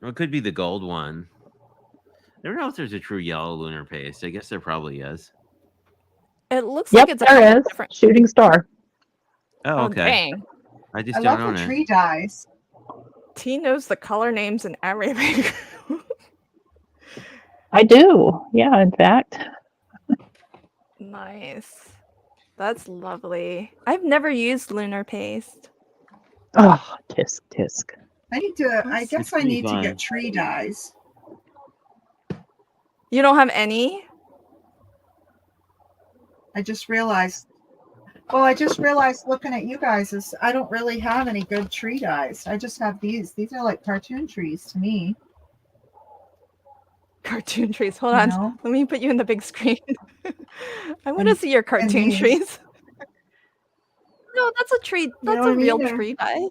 Well, it could be the gold one. I don't know if there's a true yellow lunar paste. I guess there probably is. It looks like it's there is. Different. Shooting star. Oh, okay. Dang. I just don't own the it. tree dyes. T knows the color names and everything. I do. Yeah, in fact. Nice. That's lovely. I've never used lunar paste. Oh, tisk. I guess I need to get tree dyes. You don't have any? I just realized looking at you guys is I don't really have any good tree dyes. I just have these. These are like cartoon trees to me. Cartoon trees. Hold on. Let me put you in the big screen. I want to see your cartoon trees. No, that's a tree. That's a real tree dye.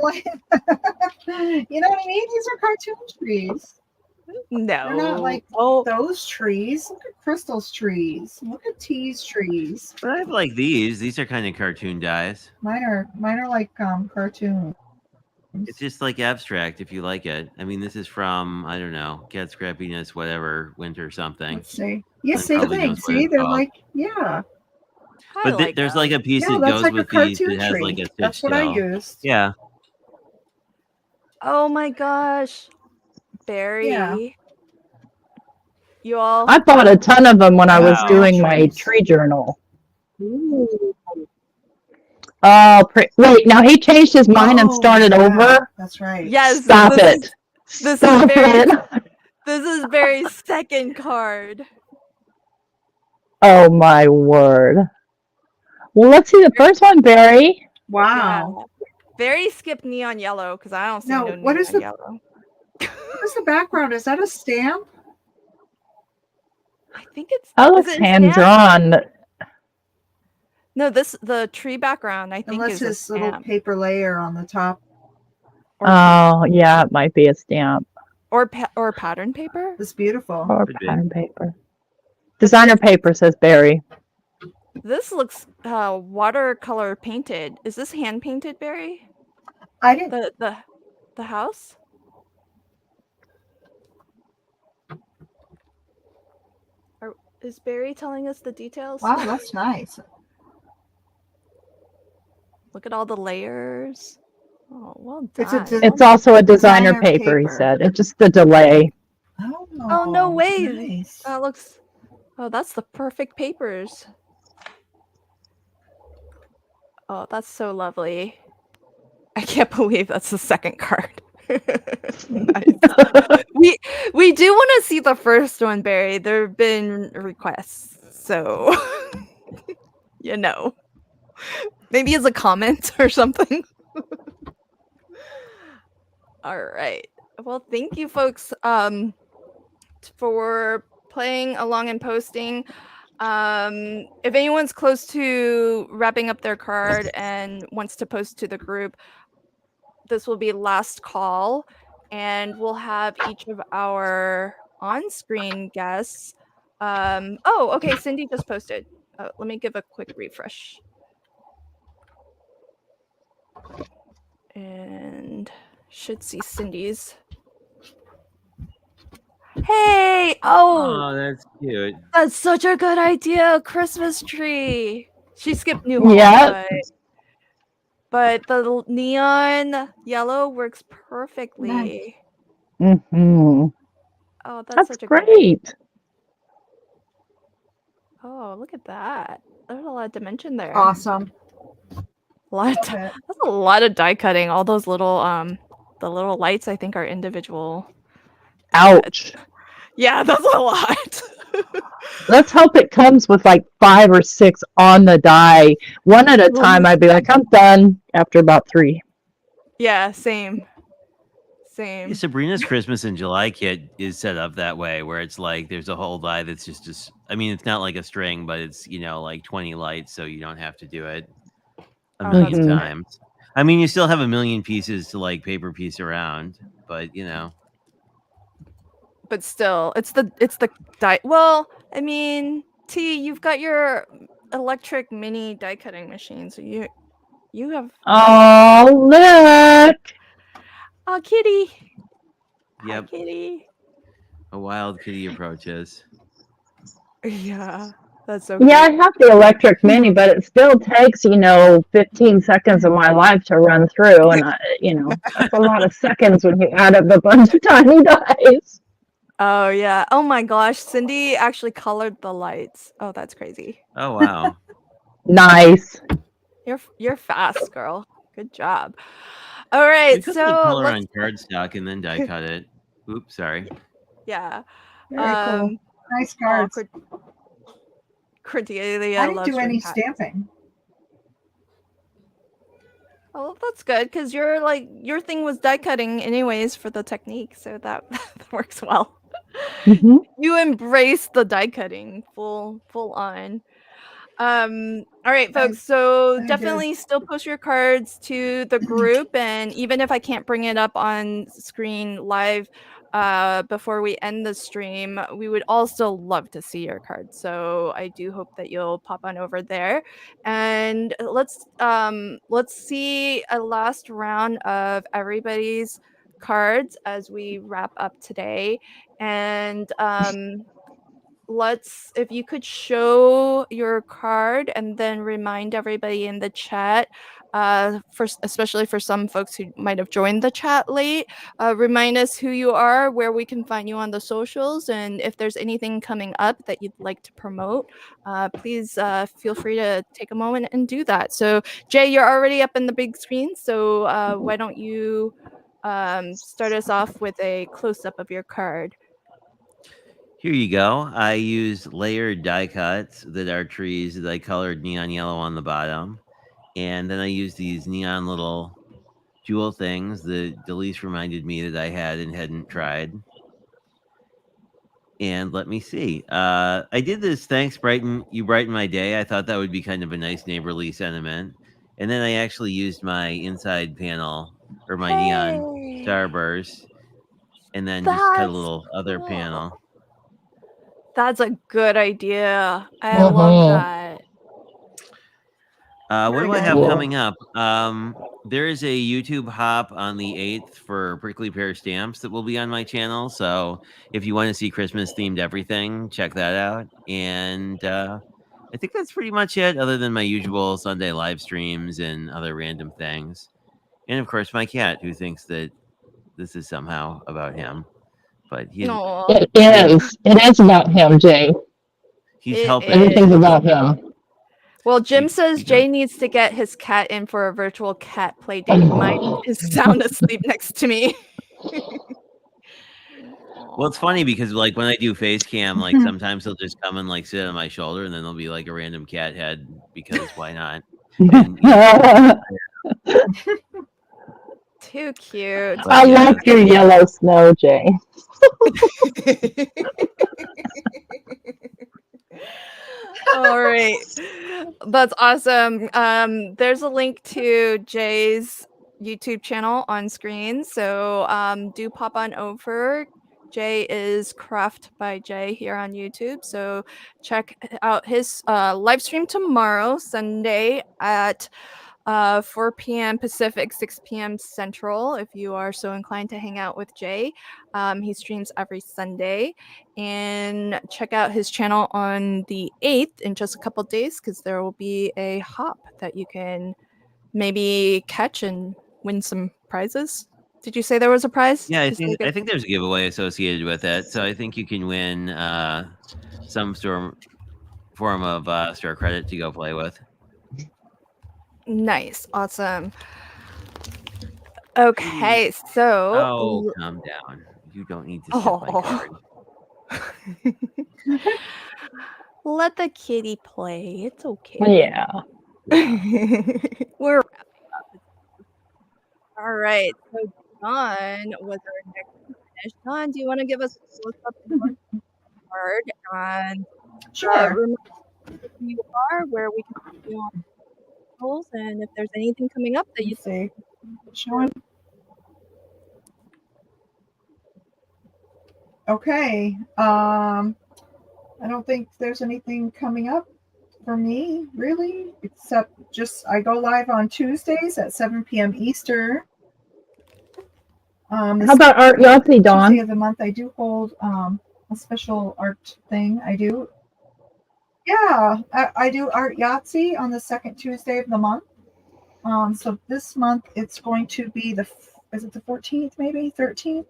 Like, you know what I mean? These are cartoon trees. No. They're not like those trees. Look at Crystal's trees. Look at T's trees. But I like these. These are kind of cartoon dyes. Mine are like cartoon. It's just like abstract if you like it. I mean, this is from, I don't know, Cat Scrappiness, whatever, Winter something. Let's see. Yeah, Lynn same probably thing. knows what See, it's they're called. like, yeah. I But like there's that. like a piece Yeah, that that's goes like a with these cartoon that has like tree. a That's stitch what I tail. used. Yeah. Oh my gosh, Barry. Yeah. You all. I bought a ton of them when I was Wow. doing my Trees. tree journal. Ooh. Oh, wait, now he changed his mind and Oh, started yeah, over? That's right. Yes. Stop this it. Is, this Stop is Barry's. it. This is Barry's second card. Oh, my word. Well, let's see the first one, Barry. Wow. Yeah. Barry skipped neon yellow because I don't see No, no what is neon the- yellow. What is the background? Is that a stamp? I think it's. That is looks it a stamp? hand-drawn. No, the tree background I think Unless is a his little stamp. paper layer on the top. Oh, yeah, it might be a stamp. Or pattern paper. It's beautiful. Or Could be. pattern paper. Designer paper, says Barry. This looks watercolor painted. Is this hand painted, Barry? I didn't. The house? Is Barry telling us the details? Wow, that's nice. Look at all the layers. Oh, well It's a done. It's also a designer Designer paper, he paper. said. It's just the delay. Oh, no way. Nice. That looks. Oh, that's the perfect papers. Oh, that's so lovely. I can't believe that's the second card. Nice. we do want to see the first one, Barry. There have been requests, so you know, maybe as a comment or something. All right. Well, thank you, folks, for playing along and posting. If anyone's close to wrapping up their card and wants to post to the group, this will be last call, and we'll have each of our on-screen guests. Oh, okay, Cindy just posted. Let me give a quick refresh. And should see Cindy's. Hey! Oh, that's cute. That's such a good idea. Christmas tree. She skipped New Home, Yeah. but the neon yellow works perfectly. Nice. Mm-hmm. Oh, That's such a great. Good... Oh, look at that. There's a lot of dimension there. Awesome. That's a lot of die cutting. All those little the little lights I think are individual. Ouch. Yeah, that's a lot. Let's hope it comes with like 5 or 6 on the die. One at a time, I'd be like, I'm done after about 3. Yeah, same. Sabrina's Christmas in July kit is set up that way, where it's like there's a whole die that's just I mean, it's not like a string, but it's, like 20 lights, so you don't have to do it a million times. I mean, you still have a million pieces to like paper piece around, but But still, it's the die. Well, I mean, T, you've got your electric mini die cutting machine, so you have. Oh, look! Oh, kitty. Yep. Hi, kitty. A wild kitty approaches. Yeah, that's so. Yeah, I have the electric mini, but it still takes 15 seconds of my life to run through, and that's a lot of seconds when you add up a bunch of tiny dies. Oh yeah. Oh my gosh, Cindy actually colored the lights. Oh, that's crazy. Oh wow. Nice. You're fast, girl. Good job. All right, You could so color on cardstock and then die cut it. Oops, sorry. Yeah. Very cool. Nice cards. Cordelia I didn't loves do your any cat. stamping. Oh, that's good because your thing was die cutting anyways for the technique, so that works well. Mm-hmm. You embrace the die cutting full on. All right, folks. So definitely still post your cards to the group, and even if I can't bring it up on screen live, before we end the stream, we would also love to see your cards. So I do hope that you'll pop on over there, and let's see a last round of everybody's cards as we wrap up today. And if you could show your card and then remind everybody in the chat, especially for some folks who might have joined the chat late, remind us who you are, where we can find you on the socials, and if there's anything coming up that you'd like to promote, please feel free to take a moment and do that. So Jay, you're already up in the big screen, so why don't you start us off with a close-up of your card. Here you go. I used layered die cuts that are trees that I colored neon yellow on the bottom. And then I used these neon little jewel things that Delise reminded me that I had and hadn't tried. And let me see. I did this, thanks, you brighten my day. I thought that would be kind of a nice neighborly sentiment. And then I actually used my inside panel, or my neon starburst, and then just cut a little other panel. That's a good idea. I love that. What do I have coming up? There is a YouTube hop on the 8th for Prickly Pear stamps that will be on my channel. So if you want to see Christmas themed everything, check that out. And I think that's pretty much it, other than my usual Sunday live streams and other random things. And of course, my cat, who thinks that this is somehow about him. But it is about him, Jay. He's helping. Everything's about him. Well, Jim says Jay needs to get his cat in for a virtual cat play date. Mine is sound asleep next to me. Well, it's funny because like when I do face cam, like sometimes he'll just come and like sit on my shoulder, and then there'll be like a random cat head because why not? And, Too cute. I like your yellow snow, Jay. All right, that's awesome. There's a link to Jay's YouTube channel on screen, so do pop on over. Jay is Craft by Jay here on YouTube, so check out his live stream tomorrow, Sunday at 4 p.m. Pacific, 6 p.m. Central, if you are so inclined to hang out with Jay. He streams every Sunday. And check out his channel on the 8th in just a couple days, because there will be a hop that you can maybe catch and win some prizes. Did you say there was a prize? Yeah, I think there's a giveaway associated with it. So I think you can win some form of store credit to go play with. Nice. Awesome. Okay, so... Oh, calm down. You don't need to sip my card. Let the kitty play. It's okay. Yeah. We're wrapping up. All right. So Dawn was our next finish. Dawn, do you want to give us a close up of your card and remind us who you are, where we can see you on socials, and if there's anything coming up that you see? Showing. Okay. I don't think there's anything coming up for me, really, except just I go live on Tuesdays at 7 p.m. Eastern. How about Art Yahtzee, Dawn? Tuesday of the month, I do hold a special art thing. I do. Yeah, I do Art Yahtzee on the second Tuesday of the month. So this month it's going to be is it the 14th, maybe 13th?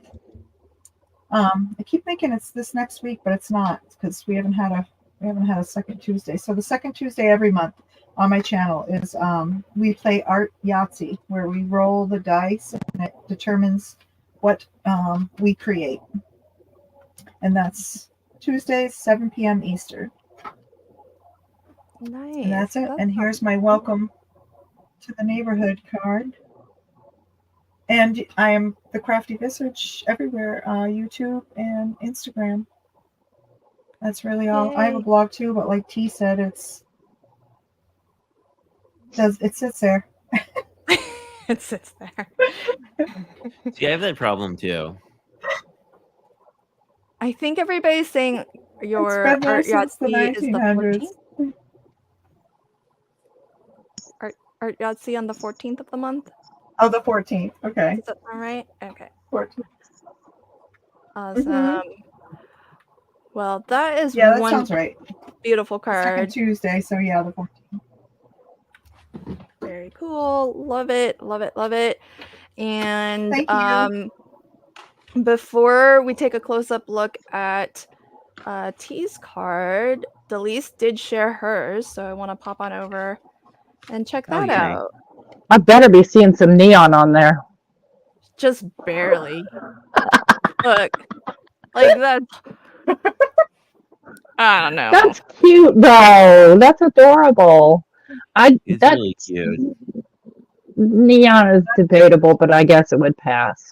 I keep thinking it's this next week, but it's not, because we haven't had a second Tuesday. So the second Tuesday every month on my channel is we play Art Yahtzee, where we roll the dice and it determines what we create. And that's Tuesdays, 7 p.m. Eastern. Nice. And that's it. And here's my welcome to the neighborhood card. And I am the Crafty Visage everywhere, YouTube and Instagram. That's really all. Yay. I have a blog too, but like T said, it sits there. It sits there. See, I have that problem too. I think everybody's saying your been there Art since the Yahtzee is the 1900s. 14th. Art Yahtzee on the 14th of the month. Oh, the 14th. Okay. Is that all right? Okay. 14th. Awesome. Well, that is Yeah, that one sounds right. beautiful Second card. Tuesday, so yeah, the 14th. Very cool. Love it. Love it. Love it. And Thank you. before we take a close-up look at T's card, Delise did share hers, so I want to pop on over and check that out. I better be seeing some neon on there. Just barely. Look, like that. I don't know. That's cute, though. That's adorable. It's that's really cute. Neon is debatable, but I guess it would pass.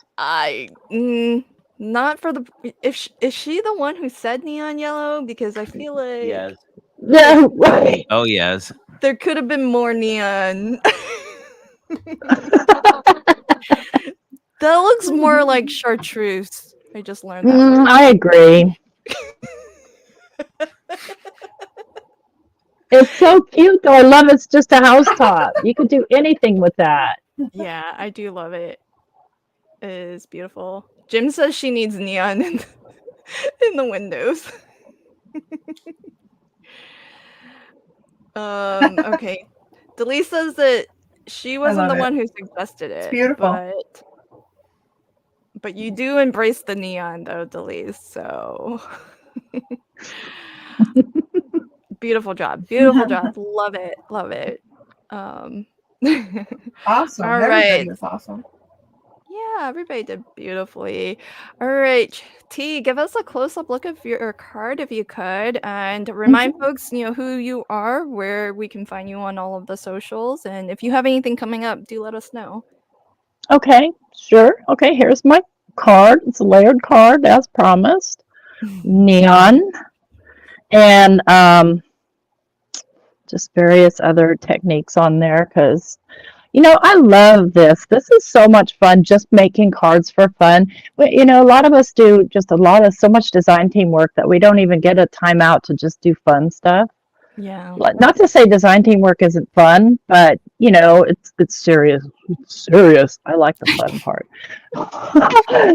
Not for the. Is she the one who said neon yellow? Because I feel like Yes. No way. Oh yes. there could have been more neon. That looks more like chartreuse. I just learned that. I agree. It's so cute, though. I love it's just a housetop. You could do anything with that. Yeah, I do love it. It is beautiful. Jim says she needs neon in the windows. Okay. Delise says that she wasn't the one who suggested it. It's beautiful. But you do embrace the neon, though, Delise. So beautiful job. Beautiful job. Love it. Love it. Awesome. All Everybody right. was awesome. Yeah, everybody did beautifully. All right, T, give us a close-up look of your card if you could, and remind folks, who you are, where we can find you on all of the socials, and if you have anything coming up, do let us know. Okay, sure. Okay, here's my card. It's a layered card, as promised. Neon. And just various other techniques on there because I love this. This is so much fun, just making cards for fun. But, a lot of us do just so much design teamwork that we don't even get a time out to just do fun stuff. Yeah. Not to say design teamwork isn't fun, but, it's serious. It's serious. I like the fun part.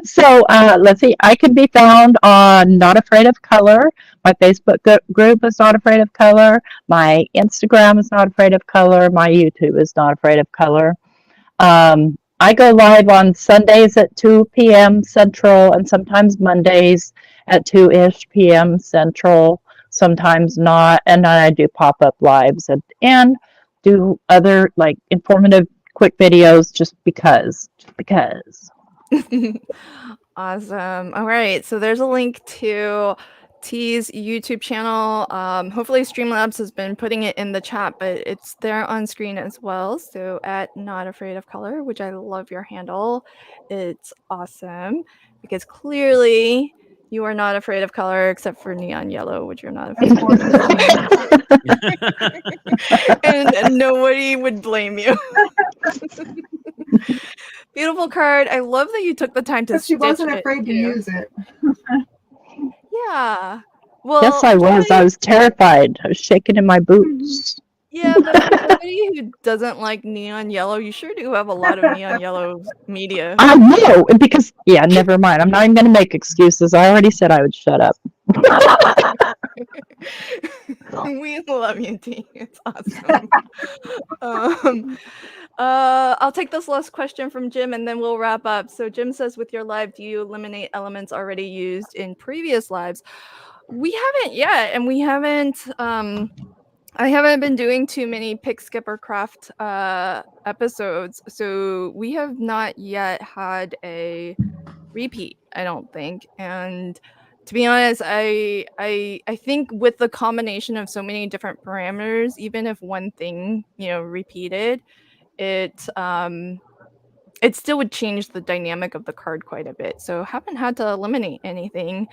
So let's see. I can be found on Not Afraid of Color. My Facebook group is Not Afraid of Color. My Instagram is Not Afraid of Color. My YouTube is Not Afraid of Color. I go live on Sundays at 2 p.m. Central and sometimes Mondays at 2-ish p.m. Central, sometimes not. And then I do pop-up lives and do other informative quick videos just because. Awesome. All right, so there's a link to T's YouTube channel. Hopefully Streamlabs has been putting it in the chat, but it's there on screen as well. So at Not Afraid of Color, which I love your handle. It's awesome because clearly you are not afraid of color except for neon yellow, which you're not afraid of. And nobody would blame you. Beautiful card. I love that you took the time to She wasn't afraid to use it. Yeah. Well, yes, I was. I was terrified. I was shaking in my boots. Yeah, but for somebody who doesn't like neon yellow, you sure do have a lot of neon yellow media. I know, because never mind. I'm not even going to make excuses. I already said I would shut up. We love you, T. It's awesome. I'll take this last question from Jim, and then we'll wrap up. So Jim says, with your live, do you eliminate elements already used in previous lives? We haven't yet, and we haven't. I haven't been doing too many pick, skip, or craft episodes, so we have not yet had a repeat, I don't think. And to be honest, I think with the combination of so many different parameters, even if one thing repeated, it still would change the dynamic of the card quite a bit. So haven't had to eliminate anything.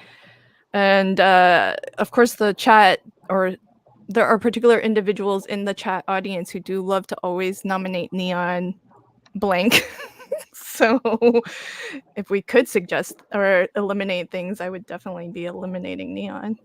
And of course, the chat, or there are particular individuals in the chat audience who do love to always nominate neon blank. So if we could suggest or eliminate things, I would definitely be eliminating neon.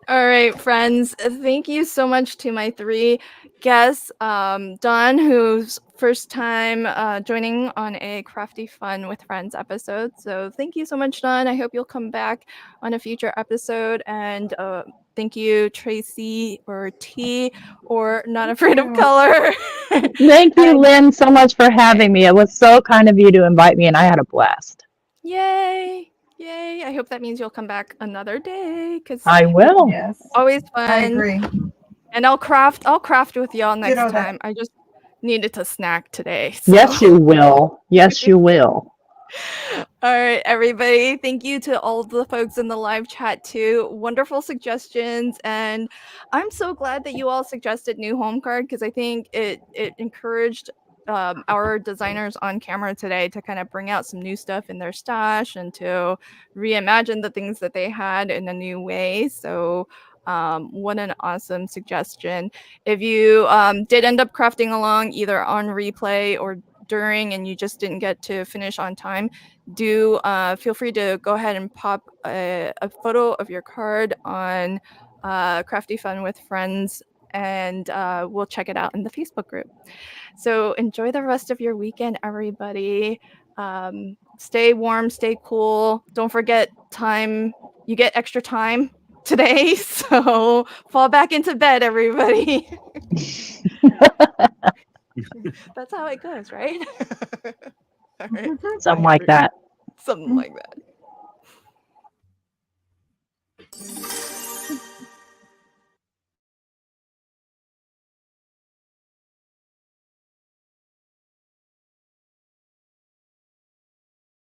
All right, friends. Thank you so much to my 3 guests. Dawn, who's first time joining on a Crafty Fun with Friends episode. So thank you so much, Dawn. I hope you'll come back on a future episode. And thank you, Tracy or T or Not Afraid of Color. Thank you, Lynn, so much for having me. It was so kind of you to invite me, and I had a blast. Yay! Yay! I hope that means you'll come back another day. I will. Yes. Always fun. I agree. And I'll craft with y'all next Ditto that. time. I just needed to snack today. So. Yes, you will. Yes, you will. All right, everybody. Thank you to all the folks in the live chat too. Wonderful suggestions, and I'm so glad that you all suggested new home card because I think it encouraged our designers on camera today to kind of bring out some new stuff in their stash and to reimagine the things that they had in a new way. So what an awesome suggestion. If you did end up crafting along either on replay or during and you just didn't get to finish on time, do feel free to go ahead and pop a photo of your card on Crafty Fun with Friends, and we'll check it out in the Facebook group. So enjoy the rest of your weekend, everybody. Stay warm, stay cool. Don't forget time. You get extra time today, so fall back into bed, everybody. That's how it goes, right? All right. Something like that. Something like that.